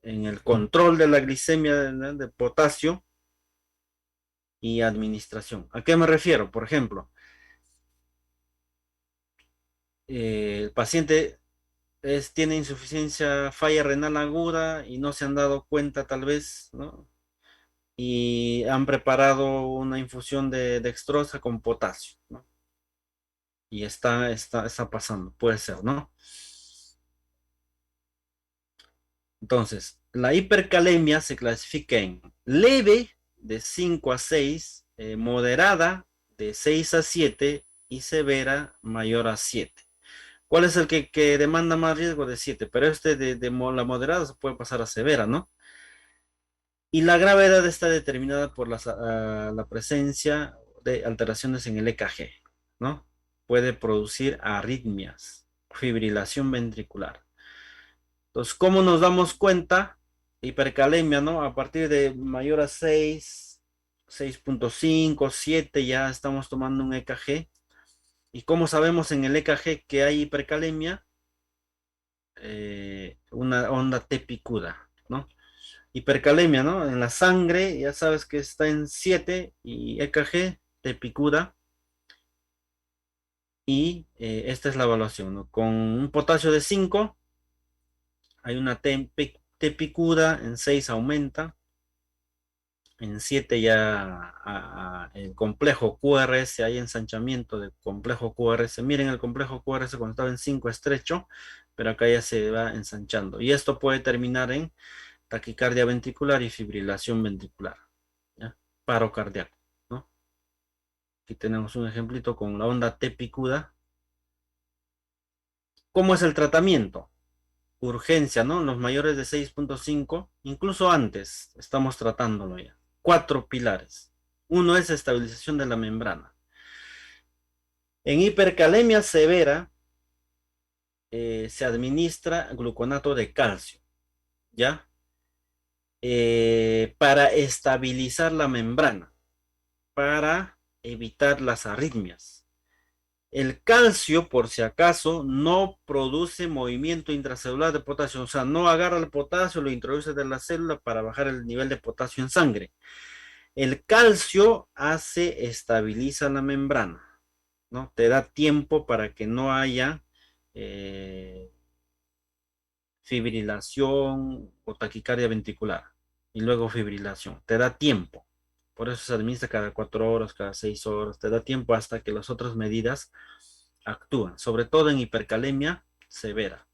Speaker 1: en el control de la glicemia, ¿no? De potasio y administración. ¿A qué me refiero? Por ejemplo, el paciente tiene insuficiencia, falla renal aguda y no se han dado cuenta tal vez, ¿no? Y han preparado una infusión de dextrosa con potasio, ¿no? Y está pasando, puede ser, ¿no? Entonces, la hipercalemia se clasifica en leve de 5 a 6, moderada de 6 a 7 y severa mayor a 7. ¿Cuál es el que demanda más riesgo? De 7, pero la moderada se puede pasar a severa, ¿no? Y la gravedad está determinada por la presencia de alteraciones en el EKG, ¿no? Puede producir arritmias, fibrilación ventricular. Entonces, ¿cómo nos damos cuenta? Hipercalemia, ¿no? A partir de mayor a 6, 6,5, 7, ya estamos tomando un EKG. ¿Y cómo sabemos en el EKG que hay hipercalemia? Una onda T picuda, ¿no? Hipercalemia, ¿no? En la sangre, ya sabes que está en 7 y EKG, T picuda. Y esta es la evaluación, ¿no? Con un potasio de 5, hay una T picuda, en 6 aumenta. En 7 ya el complejo QRS, hay ensanchamiento del complejo QRS. Miren el complejo QRS cuando estaba en 5 estrecho, pero acá ya se va ensanchando. Y esto puede terminar en taquicardia ventricular y fibrilación ventricular, ¿ya? Paro cardíaco, ¿no? Aquí tenemos un ejemplito con la onda T picuda. ¿Cómo es el tratamiento? Urgencia, ¿no? Los mayores de 6,5, incluso antes, estamos tratándolo ya. 4 pilares. Uno es estabilización de la membrana. En hipercalemia severa, se administra gluconato de calcio, ¿ya? Para estabilizar la membrana, para evitar las arritmias. El calcio, por si acaso, no produce movimiento intracelular de potasio, o sea, no agarra el potasio, lo introduce de la célula para bajar el nivel de potasio en sangre. El calcio estabiliza la membrana, ¿no? Te da tiempo para que no haya eh, fibrilación o taquicardia ventricular y luego fibrilación. Te da tiempo. Por eso se administra cada 4 horas, cada 6 horas. Te da tiempo hasta que las otras medidas actúan, sobre todo en hipercalemia severa.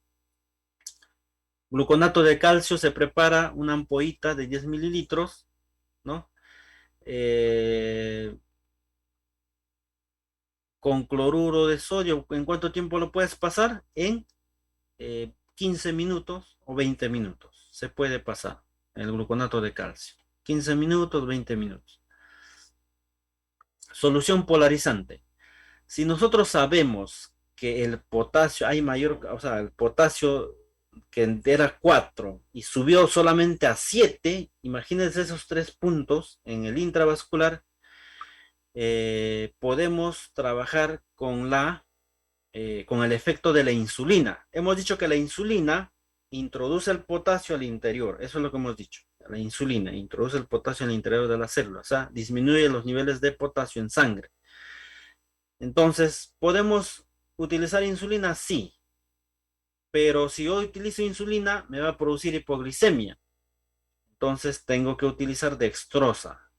Speaker 1: Gluconato de calcio se prepara una ampollita de 10 mililitros, ¿no? Eh, con cloruro de sodio. ¿En cuánto tiempo lo puedes pasar? En 15 minutos o 20 minutos. Se puede pasar el gluconato de calcio. 15 minutos, 20 minutos. Solución polarizante. Si nosotros sabemos que el potasio, hay mayor, o sea, el potasio que era 4 y subió solamente a 7, imagínense esos 3 puntos en el intravascular, podemos trabajar con el efecto de la insulina. Hemos dicho que la insulina introduce el potasio al interior, eso es lo que hemos dicho. La insulina introduce el potasio al interior de la célula, o sea, disminuye los niveles de potasio en sangre. Entonces, ¿podemos utilizar insulina? Sí, pero si yo utilizo insulina, me va a producir hipoglicemia. Entonces, tengo que utilizar dextrosa.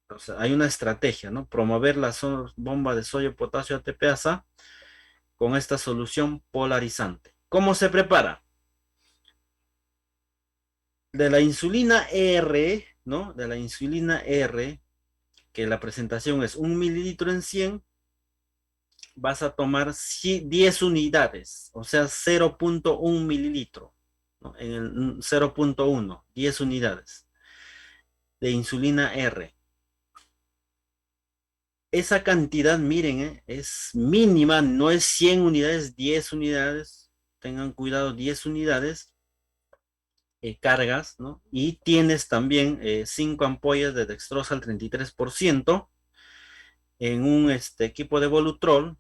Speaker 1: Entonces, hay una estrategia, ¿no? Promover la bomba de sodio, potasio, ATPasa con esta solución polarizante. ¿Cómo se prepara? De la insulina R, ¿no? De la insulina R, que la presentación es 1 mililitro en 100, vas a tomar 10 unidades, o sea, 0.1 mililitro, ¿no? En el 0.1, 10 unidades de insulina R. Esa cantidad, miren, es mínima, no es 100 unidades, 10 unidades. Tengan cuidado, 10 unidades cargas, ¿no? Y tienes también 5 ampollas de dextrosa al 33% en un equipo de Volutrol.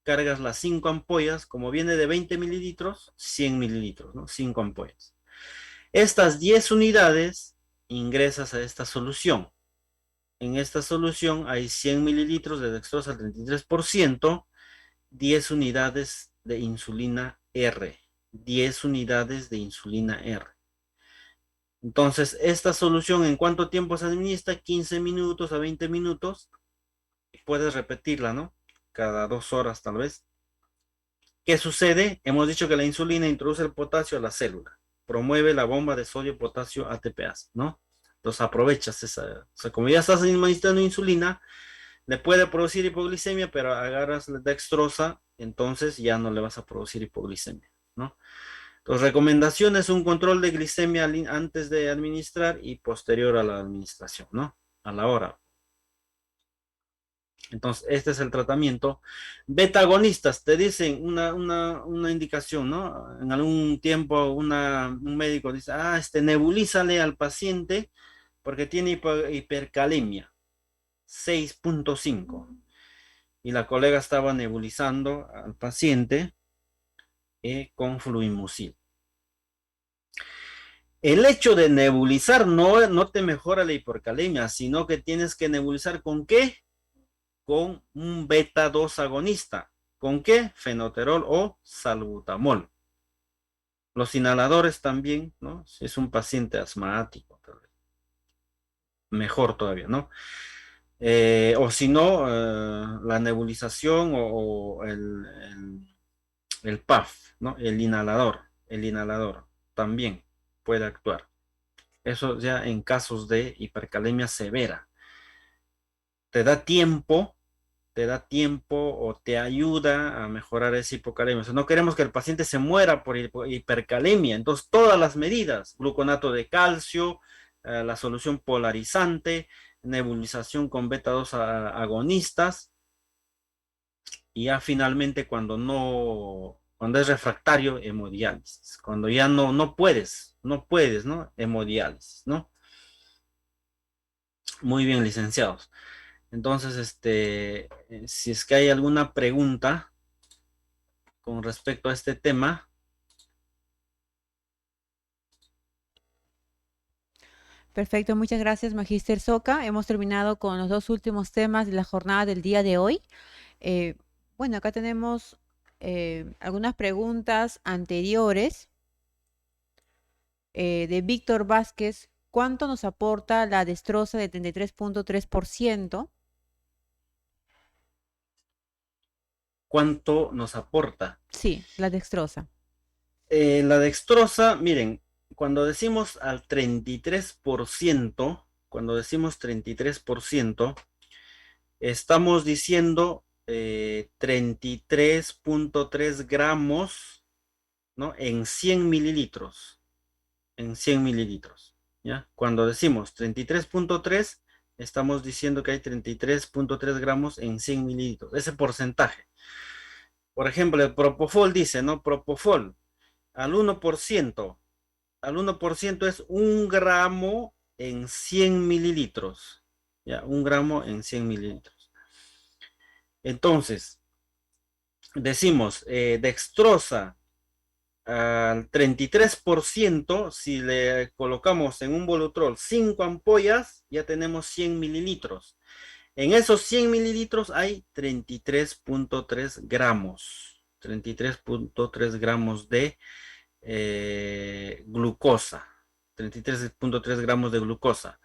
Speaker 1: Cargas las 5 ampollas, como viene de 20 mililitros, 100 mililitros, ¿no? 5 ampollas. Estas 10 unidades ingresas a esta solución. En esta solución hay 100 mililitros de dextrosa al 33%, 10 unidades de insulina R. 10 unidades de insulina R. Entonces, esta solución, ¿en cuánto tiempo se administra? 15 minutos a 20 minutos. Puedes repetirla, ¿no? Cada 2 horas tal vez. ¿Qué sucede? Hemos dicho que la insulina introduce el potasio a la célula, promueve la bomba de sodio, potasio, ATPase, ¿no? Entonces aprovechas esa, o sea, como ya estás administrando insulina, le puede producir hipoglicemia, pero agarras la dextrosa, entonces ya no le vas a producir hipoglicemia, ¿no? Entonces, recomendaciones, un control de glicemia antes de administrar y posterior a la administración, ¿no? A la hora. Entonces, este es el tratamiento. Beta-agonistas, te dicen una indicación, ¿no? En algún tiempo un médico dice, nebulízale al paciente porque tiene hipercalemia, 6.5. Y la colega estaba nebulizando al paciente con fluimucil. El hecho de nebulizar no te mejora la hipercalemia, sino que tienes que nebulizar ¿con qué? Con un beta 2 agonista. ¿Con qué? Fenoterol o salbutamol. Los inhaladores también, ¿no? Si es un paciente asmático, mejor todavía, ¿no? O si no, la nebulización o el PAF, ¿no? El inhalador también puede actuar. Eso ya en casos de hipercalemia severa. Te da tiempo o te ayuda a mejorar esa hipocalemia. O sea, no queremos que el paciente se muera por hipercalemia. Entonces, todas las medidas, gluconato de calcio, la solución polarizante, nebulización con beta 2 agonistas, y ya finalmente cuando Cuando es refractario, hemodiálisis. Cuando ya no puedes, ¿no? Hemodiálisis, ¿no? Muy bien, licenciados. Entonces, si es que hay alguna pregunta con respecto a este tema.
Speaker 2: Perfecto, muchas gracias, Magíster Soca. Hemos terminado con los dos últimos temas de la jornada del día de hoy. Eh, bueno, acá tenemos algunas preguntas anteriores de Víctor Vázquez. ¿Cuánto nos aporta la destroza de 33.3%?
Speaker 1: ¿Cuánto nos aporta?
Speaker 2: Sí, la destroza.
Speaker 1: La dextrosa, miren, cuando decimos al 33%, cuando decimos 33%, estamos diciendo 33.3 gramos, ¿no? En 100 mililitros, en 100 mililitros, ¿ya? Cuando decimos 33.3, estamos diciendo que hay 33.3 gramos en 100 mililitros, ese porcentaje. Por ejemplo, el Propofol dice, ¿no? Propofol al 1%, al 1% es 1 gramo en 100 mililitros, ¿ya? 1 gramo en 100 mililitros. Entonces, decimos dextrosa al 33%, si le colocamos en un Volutrol 5 ampollas, ya tenemos 100 mililitros. En esos 100 mililitros hay 33.3 gramos, 33.3 gramos de glucosa, 33.3 gramos de glucosa.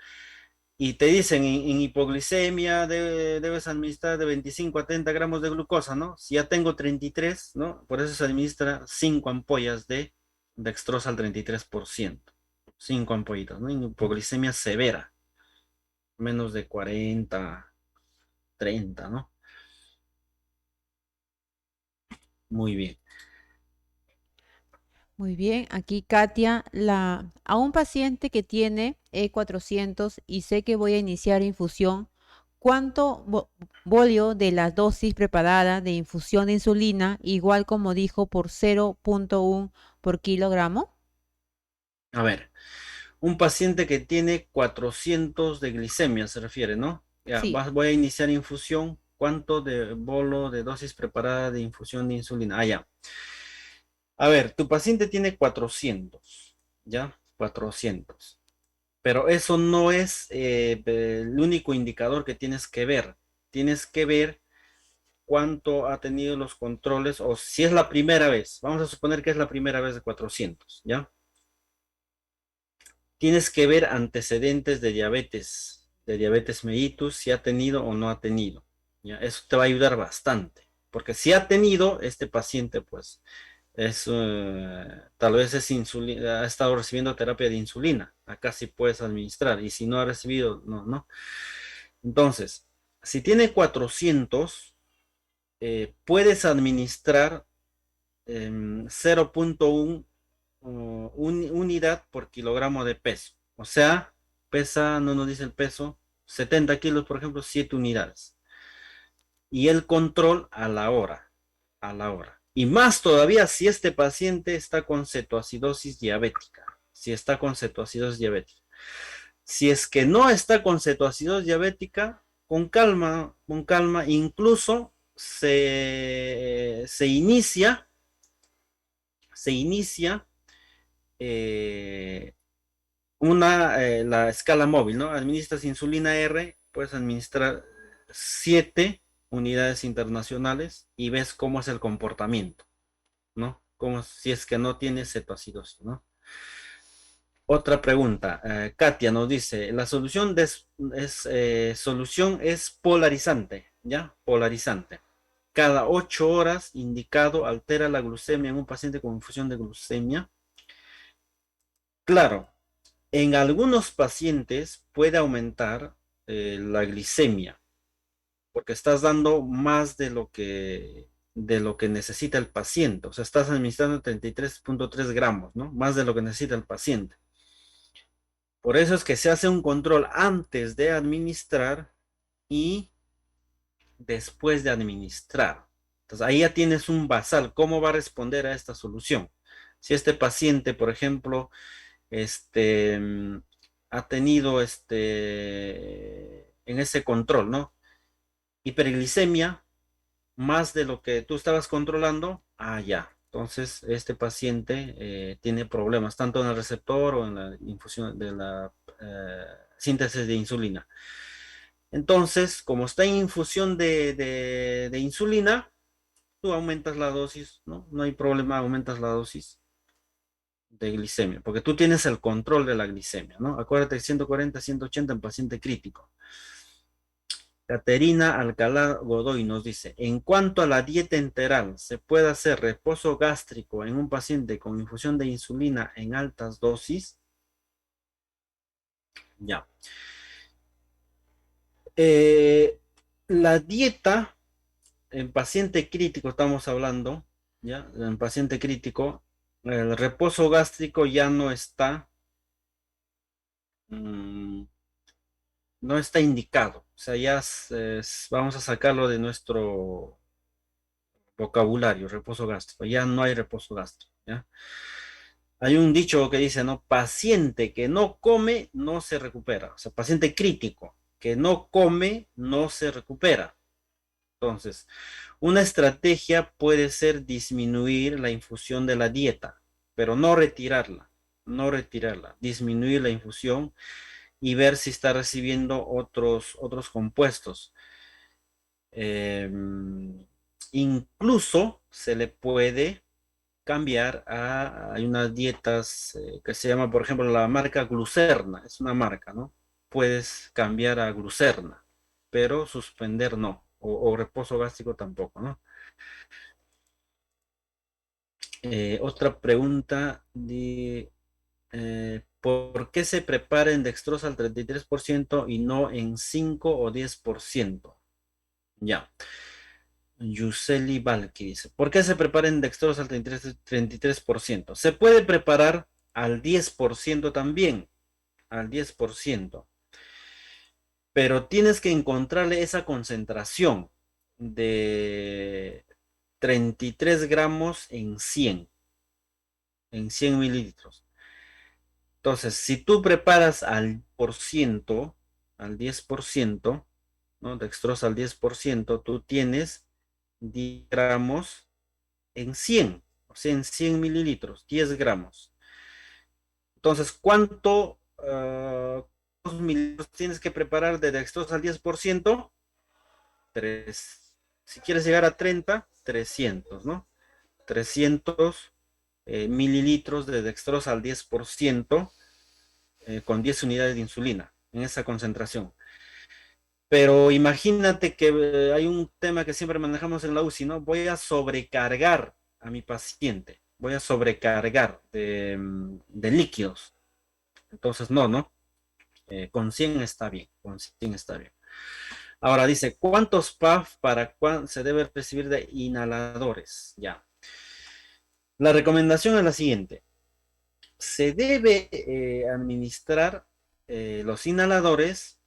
Speaker 1: Y te dicen en hipoglicemia debes administrar de 25 a 30 gramos de glucosa, ¿no? Si ya tengo 33, ¿no? Por eso se administra 5 ampollas de dextrosa al 33%. 5 ampollitas, ¿no? En hipoglicemia severa, menos de 40, 30, ¿no? Muy bien.
Speaker 2: Muy bien, aquí Katia, a un paciente que tiene E400 y sé que voy a iniciar infusión, ¿cuánto bolio de la dosis preparada de infusión de insulina, igual como dijo, por 0.1 por kilogramo?
Speaker 1: A ver, un paciente que tiene 400 de glicemia, se refiere, ¿no? Ya,
Speaker 2: Sí,
Speaker 1: voy a iniciar infusión. ¿Cuánto de bolo de dosis preparada de infusión de insulina? Ah, ya. A ver, tu paciente tiene 400, ¿ya? 400. Pero eso no es el único indicador que tienes que ver. Tienes que ver cuánto ha tenido los controles o si es la primera vez. Vamos a suponer que es la primera vez de 400, ¿ya? Tienes que ver antecedentes de diabetes mellitus, si ha tenido o no ha tenido, ¿ya? Eso te va a ayudar bastante, porque si ha tenido, este paciente, pues, tal vez es insulina, ha estado recibiendo terapia de insulina, acá sí puedes administrar, y si no ha recibido, no, no. Entonces, si tiene 400, puedes administrar 0.1 unidad por kilogramo de peso. O sea, pesa, no nos dice el peso, 70 kilos, por ejemplo, 7 unidades. Y el control a la hora, a la hora. Y más todavía si este paciente está con cetoacidosis diabética, si está con cetoacidosis diabética. Si es que no está con cetoacidosis diabética, con calma, incluso se inicia eh, la escala móvil, ¿no? Administras insulina R, puedes administrar 7 unidades internacionales y ves cómo es el comportamiento, ¿no? Como si es que no tiene cetoacidosis, ¿no? Otra pregunta, Katia nos dice, la solución solución es polarizante, ¿ya? Polarizante. Cada 8 horas indicado altera la glucemia en un paciente con infusión de glucemia. Claro, en algunos pacientes puede aumentar la glicemia, porque estás dando más de lo que necesita el paciente. O sea, estás administrando 33.3 gramos, ¿no? Más de lo que necesita el paciente. Por eso es que se hace un control antes de administrar y después de administrar. Entonces ahí ya tienes un basal. ¿Cómo va a responder a esta solución? Si este paciente, por ejemplo, ha tenido en ese control, ¿no? Hiperglicemia, más de lo que tú estabas controlando, ya. Entonces, este paciente tiene problemas tanto en el receptor o en la infusión de la síntesis de insulina. Entonces, como está en infusión de insulina, tú aumentas la dosis, ¿no? No hay problema, aumentas la dosis de glicemia, porque tú tienes el control de la glicemia, ¿no? Acuérdate, 140, 180 en paciente crítico. Caterina Alcalá Godoy nos dice, en cuanto a la dieta enteral, ¿se puede hacer reposo gástrico en un paciente con infusión de insulina en altas dosis? Ya. La dieta en paciente crítico, estamos hablando, ¿ya? En paciente crítico, el reposo gástrico ya no está, mm, no está indicado. O sea, ya vamos a sacarlo de nuestro vocabulario, reposo gástrico. Ya no hay reposo gástrico, ¿ya? Hay un dicho que dice, ¿no? Paciente que no come, no se recupera. O sea, paciente crítico que no come, no se recupera. Entonces, una estrategia puede ser disminuir la infusión de la dieta, pero no retirarla, no retirarla, disminuir la infusión y ver si está recibiendo otros compuestos. Incluso se le puede cambiar hay unas dietas que se llama, por ejemplo, la marca Glucerna, es una marca, ¿no? Puedes cambiar a Glucerna, pero suspender no, o reposo gástrico tampoco, ¿no? Otra pregunta ¿por qué se prepara en dextrosa al 33% y no en 5 o 10%? Ya. Yuseli Valky dice, ¿por qué se prepara en dextrosa al 33%? Se puede preparar al 10% también, al 10%, pero tienes que encontrarle esa concentración de 33 gramos en 100 mililitros. Entonces, si tú preparas al 10%, ¿no? Dextrosa al 10%, tú tienes 10 gramos en 100, o sea, en 100 mililitros, 10 gramos. Entonces, ¿cuántos mililitros tienes que preparar de dextrosa al 10%? 3. Si quieres llegar a 30, 300, ¿no? 300 mililitros de dextrosa al 10%, con 10 unidades de insulina en esa concentración. Pero imagínate que hay un tema que siempre manejamos en la UCI, ¿no? Voy a sobrecargar a mi paciente, voy a sobrecargar de líquidos. Entonces, no. Con 100 está bien, con 100 está bien. Ahora dice, ¿cuántos PAF para cuándo se debe recibir de inhaladores? Ya. La recomendación es la siguiente. Se debe administrar los inhaladores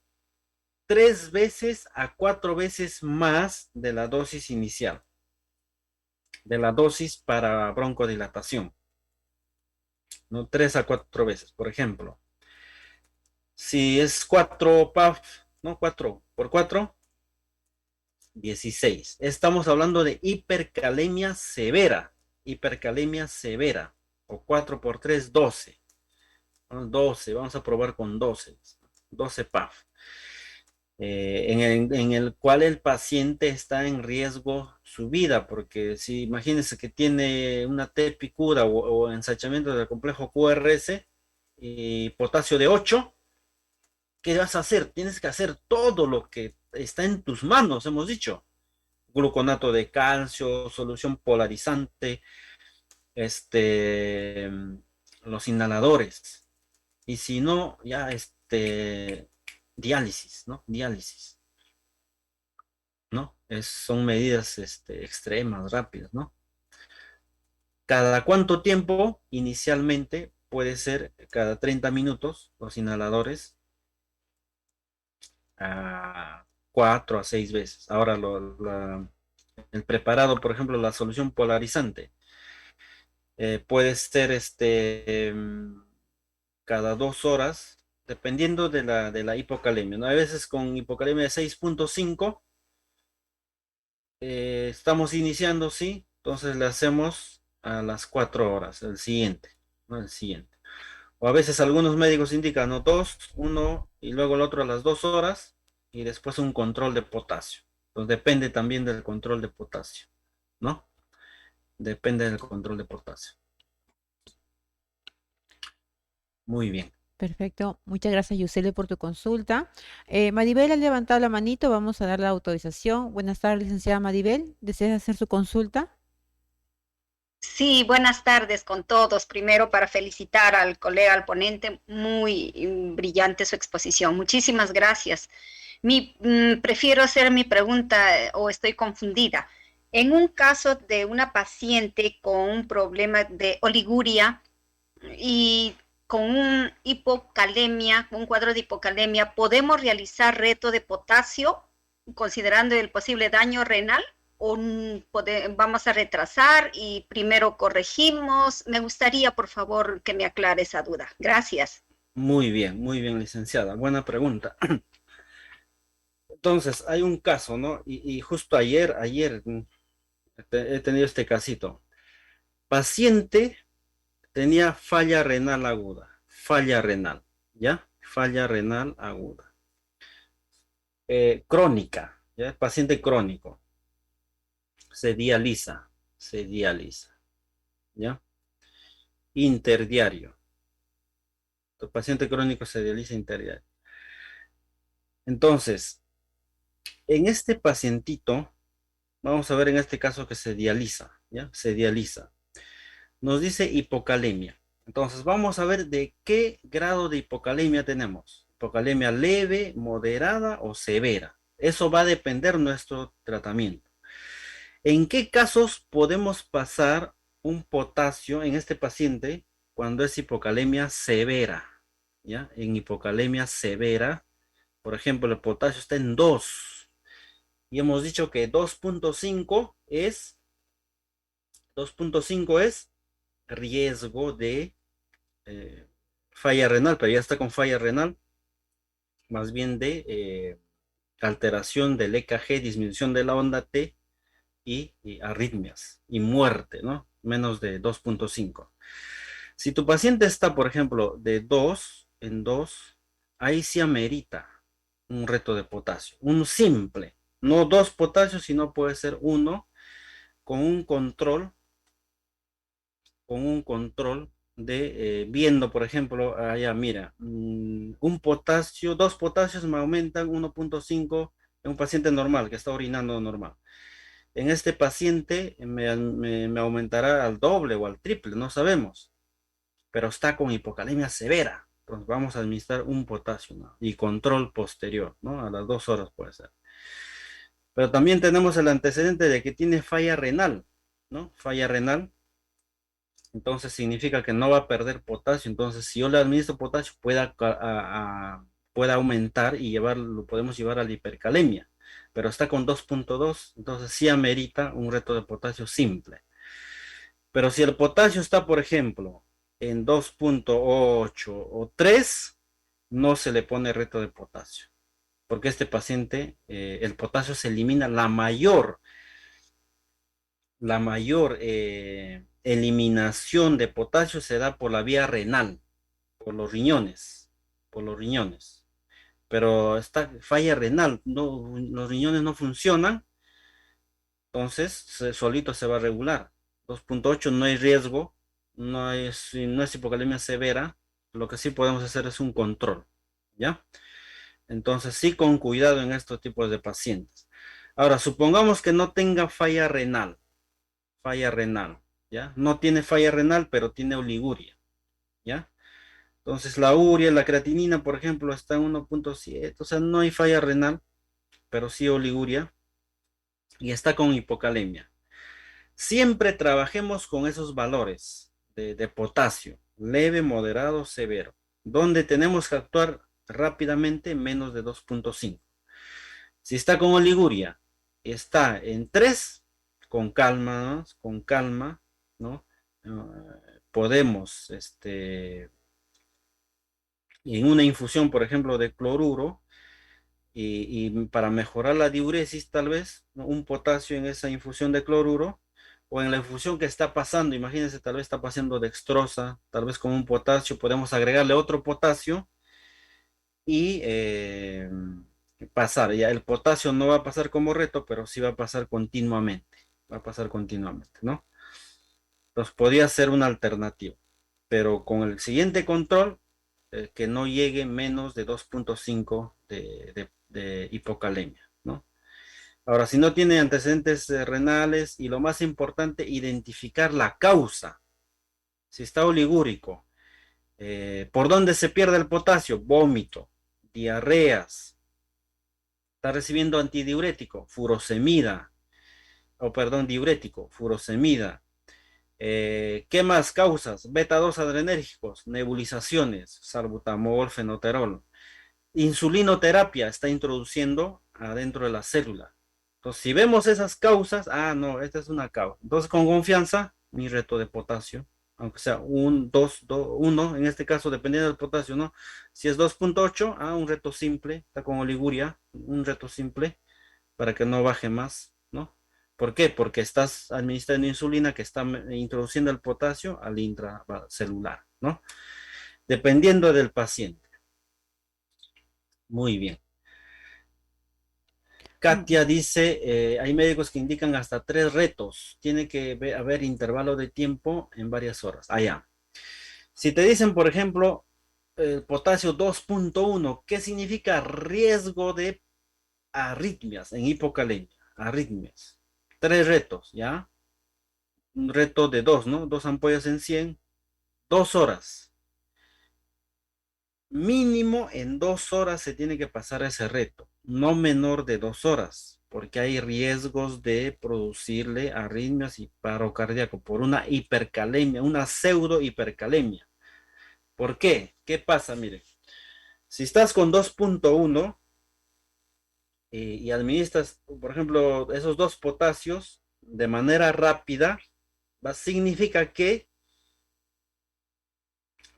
Speaker 1: 3 veces a 4 veces más de la dosis inicial, de la dosis para broncodilatación, ¿no? 3 a 4 veces, por ejemplo. Si es 4 PAF, ¿no? 4 por 4, 16. Estamos hablando de hipercalemia severa, o 4 por 3, 12. 12, vamos a probar con 12 PAF. En el cual el paciente está en riesgo su vida, porque si imagínense que tiene una T picura o ensachamiento del complejo QRS y potasio de 8, ¿qué vas a hacer? Tienes que hacer todo lo que está en tus manos, hemos dicho. Gluconato de calcio, solución polarizante, este, los inhaladores. Y si no, ya diálisis, ¿no? Diálisis. ¿No? Son medidas extremas, rápidas, ¿no? ¿Cada cuánto tiempo? Inicialmente puede ser cada 30 minutos los inhaladores, a 4 a 6 veces. Ahora El preparado, por ejemplo, la solución polarizante, puede ser cada 2 horas, dependiendo de la hipocalemia, ¿no? A veces con hipocalemia de 6.5 estamos iniciando, sí, entonces le hacemos a las 4 horas, el siguiente, ¿no? El siguiente. O a veces algunos médicos indican, ¿no? Dos, uno y luego el otro a las 2 horas y después un control de potasio. Entonces depende también del control de potasio, ¿no? Depende del control de potasio. Muy bien.
Speaker 2: Perfecto. Muchas gracias, Yuseli, por tu consulta. Maribel ha levantado la manito. Vamos a dar la autorización. Buenas tardes, licenciada Maribel. ¿Desea hacer su consulta?
Speaker 4: Sí, buenas tardes con todos. Primero para felicitar al colega, al ponente, muy brillante su exposición. Muchísimas gracias. Prefiero hacer mi pregunta o estoy confundida. En un caso de una paciente con un problema de oliguria y con un hipocalemia, un cuadro de hipocalemia, ¿podemos realizar reto de potasio considerando el posible daño renal? ¿O vamos a retrasar y primero corregimos? Me gustaría, por favor, que me aclare esa duda. Gracias.
Speaker 1: Muy bien, licenciada. Buena pregunta. Entonces, hay un caso, ¿no? Y justo ayer he tenido este casito. Paciente tenía falla renal aguda, falla renal, ¿ya? Falla renal aguda. Crónica, ¿ya? Paciente crónico. Se dializa, ¿ya? Interdiario. El paciente crónico se dializa interdiario. Entonces, en este pacientito, vamos a ver en este caso que se dializa, ¿ya? Se dializa. Nos dice hipocalemia. Entonces, vamos a ver de qué grado de hipocalemia tenemos. Hipocalemia leve, moderada o severa. Eso va a depender nuestro tratamiento. ¿En qué casos podemos pasar un potasio en este paciente cuando es hipocalemia severa? ¿Ya? En hipocalemia severa, por ejemplo, el potasio está en 2 y hemos dicho que 2.5 es riesgo de falla renal, pero ya está con falla renal, más bien de alteración del EKG, disminución de la onda T y arritmias y muerte, ¿no? Menos de 2.5. Si tu paciente está, por ejemplo, de 2 en 2, ahí sí amerita un reto de potasio, un simple, no 2 potasios, sino puede ser uno con un control, de viendo, por ejemplo, allá, mira, un potasio, 2 potasios me aumentan 1.5 en un paciente normal que está orinando normal. En este paciente me aumentará al doble o al triple, no sabemos, pero está con hipocalemia severa. Entonces vamos a administrar un potasio, ¿no? Y control posterior, ¿no? A las 2 horas puede ser. Pero también tenemos el antecedente de que tiene falla renal, ¿no? Falla renal. Entonces significa que no va a perder potasio. Entonces, si yo le administro potasio, pueda aumentar y lo podemos llevar a la hipercalemia. Pero está con 2.2, entonces sí amerita un reto de potasio simple. Pero si el potasio está, por ejemplo, en 2.8 o 3, no se le pone reto de potasio. Porque este paciente, el potasio se elimina la mayor eliminación de potasio se da por la vía renal, por los riñones, por los riñones. Pero esta falla renal, no, los riñones no funcionan, entonces solito se va a regular. 2.8 no hay riesgo, no es hipocalemia severa, lo que sí podemos hacer es un control, ¿ya? Entonces sí con cuidado en estos tipos de pacientes. Ahora, supongamos que no tenga falla renal, ¿ya? No tiene falla renal, pero tiene oliguria, ¿ya? Entonces la urea, la creatinina, por ejemplo, está en 1.7, o sea, no hay falla renal, pero sí oliguria, y está con hipocalemia. Siempre trabajemos con esos valores de potasio, leve, moderado, severo, donde tenemos que actuar rápidamente menos de 2.5. Si está con oliguria, está en 3, con calma, ¿no? Con calma, ¿no? Podemos, en una infusión, por ejemplo, de cloruro, y para mejorar la diuresis, tal vez, ¿no? Un potasio en esa infusión de cloruro, o en la infusión que está pasando, imagínense, tal vez está pasando dextrosa, tal vez con un potasio, podemos agregarle otro potasio y pasar. Ya el potasio no va a pasar como reto, pero sí va a pasar continuamente, va a pasar continuamente, ¿no? Entonces podría ser una alternativa, pero con el siguiente control, que no llegue menos de 2.5 de hipocalemia, ¿no? Ahora, si no tiene antecedentes renales y lo más importante, identificar la causa. Si está oligúrico, ¿por dónde se pierde el potasio? Vómito, diarreas, está recibiendo antidiurético, furosemida, o perdón, diurético, furosemida. ¿Qué más causas? Beta 2 adrenérgicos, nebulizaciones, salbutamol, fenoterol. Insulinoterapia está introduciendo adentro de la célula. Entonces, si vemos esas causas, no, esta es una causa. Entonces, con confianza, mi reto de potasio, aunque sea un 2, 1, en este caso, dependiendo del potasio, ¿no? Si es 2.8, un reto simple, está con oliguria, un reto simple, para que no baje más, ¿no? ¿Por qué? Porque estás administrando insulina que está introduciendo el potasio al intracelular, ¿no? Dependiendo del paciente. Muy bien.
Speaker 2: Mm,
Speaker 1: Katia dice, hay médicos que indican hasta 3 retos. Tiene que haber intervalo de tiempo en varias horas. Ya. Si te dicen, por ejemplo, el potasio 2.1, ¿qué significa riesgo de arritmias en hipocalemia? Arritmias. 3 retos, ¿ya? Un reto de 2, ¿no? 2 ampollas en 100, 2 horas. Mínimo en 2 horas se tiene que pasar ese reto, no menor de 2 horas, porque hay riesgos de producirle arritmias y paro cardíaco por una hipercalemia, una pseudo hipercalemia. ¿Por qué? ¿Qué pasa? Mire, si estás con 2.1 y administras, por ejemplo, esos 2 potasios de manera rápida, significa que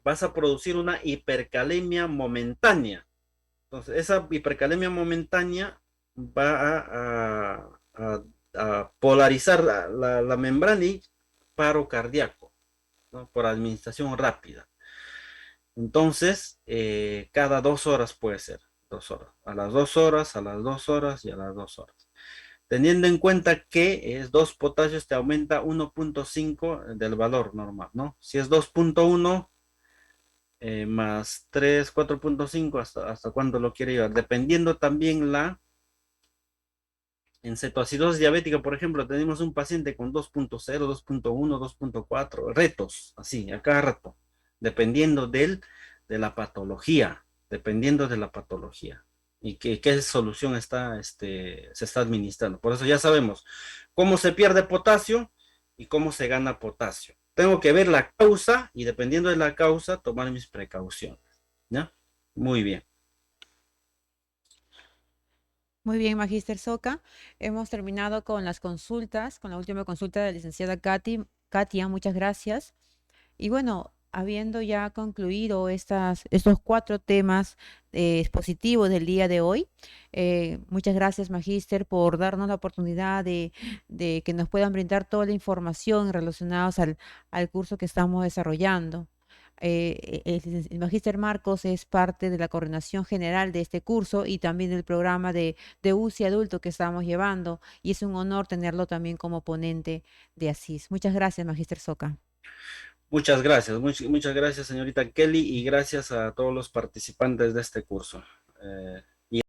Speaker 1: vas a producir una hipercalemia momentánea. Entonces, esa hipercalemia momentánea va a polarizar la membrana y paro cardíaco, ¿no? Por administración rápida. Entonces, cada 2 horas puede ser, 2 horas. A las 2 horas, a las 2 horas y a las 2 horas. Teniendo en cuenta que es 2 potasios te aumenta 1.5 del valor normal, ¿no? Si es 2.1 más 3, 4.5, hasta cuándo lo quiere llevar. Dependiendo también en cetoacidosis diabética, por ejemplo, tenemos un paciente con 2.0, 2.1, 2.4, retos, así, a cada rato, dependiendo de la patología, dependiendo de la patología. Y qué solución se está administrando. Por eso ya sabemos cómo se pierde potasio y cómo se gana potasio. Tengo que ver la causa y dependiendo de la causa, tomar mis precauciones. ¿Ya? Muy bien.
Speaker 2: Muy bien, Magíster Soca. Hemos terminado con las consultas, con la última consulta de la licenciada Katia, muchas gracias. Y bueno, habiendo ya concluido estos 4 temas expositivos del día de hoy, muchas gracias, Magíster, por darnos la oportunidad de que nos puedan brindar toda la información relacionada al curso que estamos desarrollando. El Magíster Marcos es parte de la coordinación general de este curso y también del programa de UCI adulto que estamos llevando, y es un honor tenerlo también como ponente de ASIS. Muchas gracias, Magíster Soca.
Speaker 1: Muchas gracias, muchas gracias, señorita Kelly, y gracias a todos los participantes de este curso.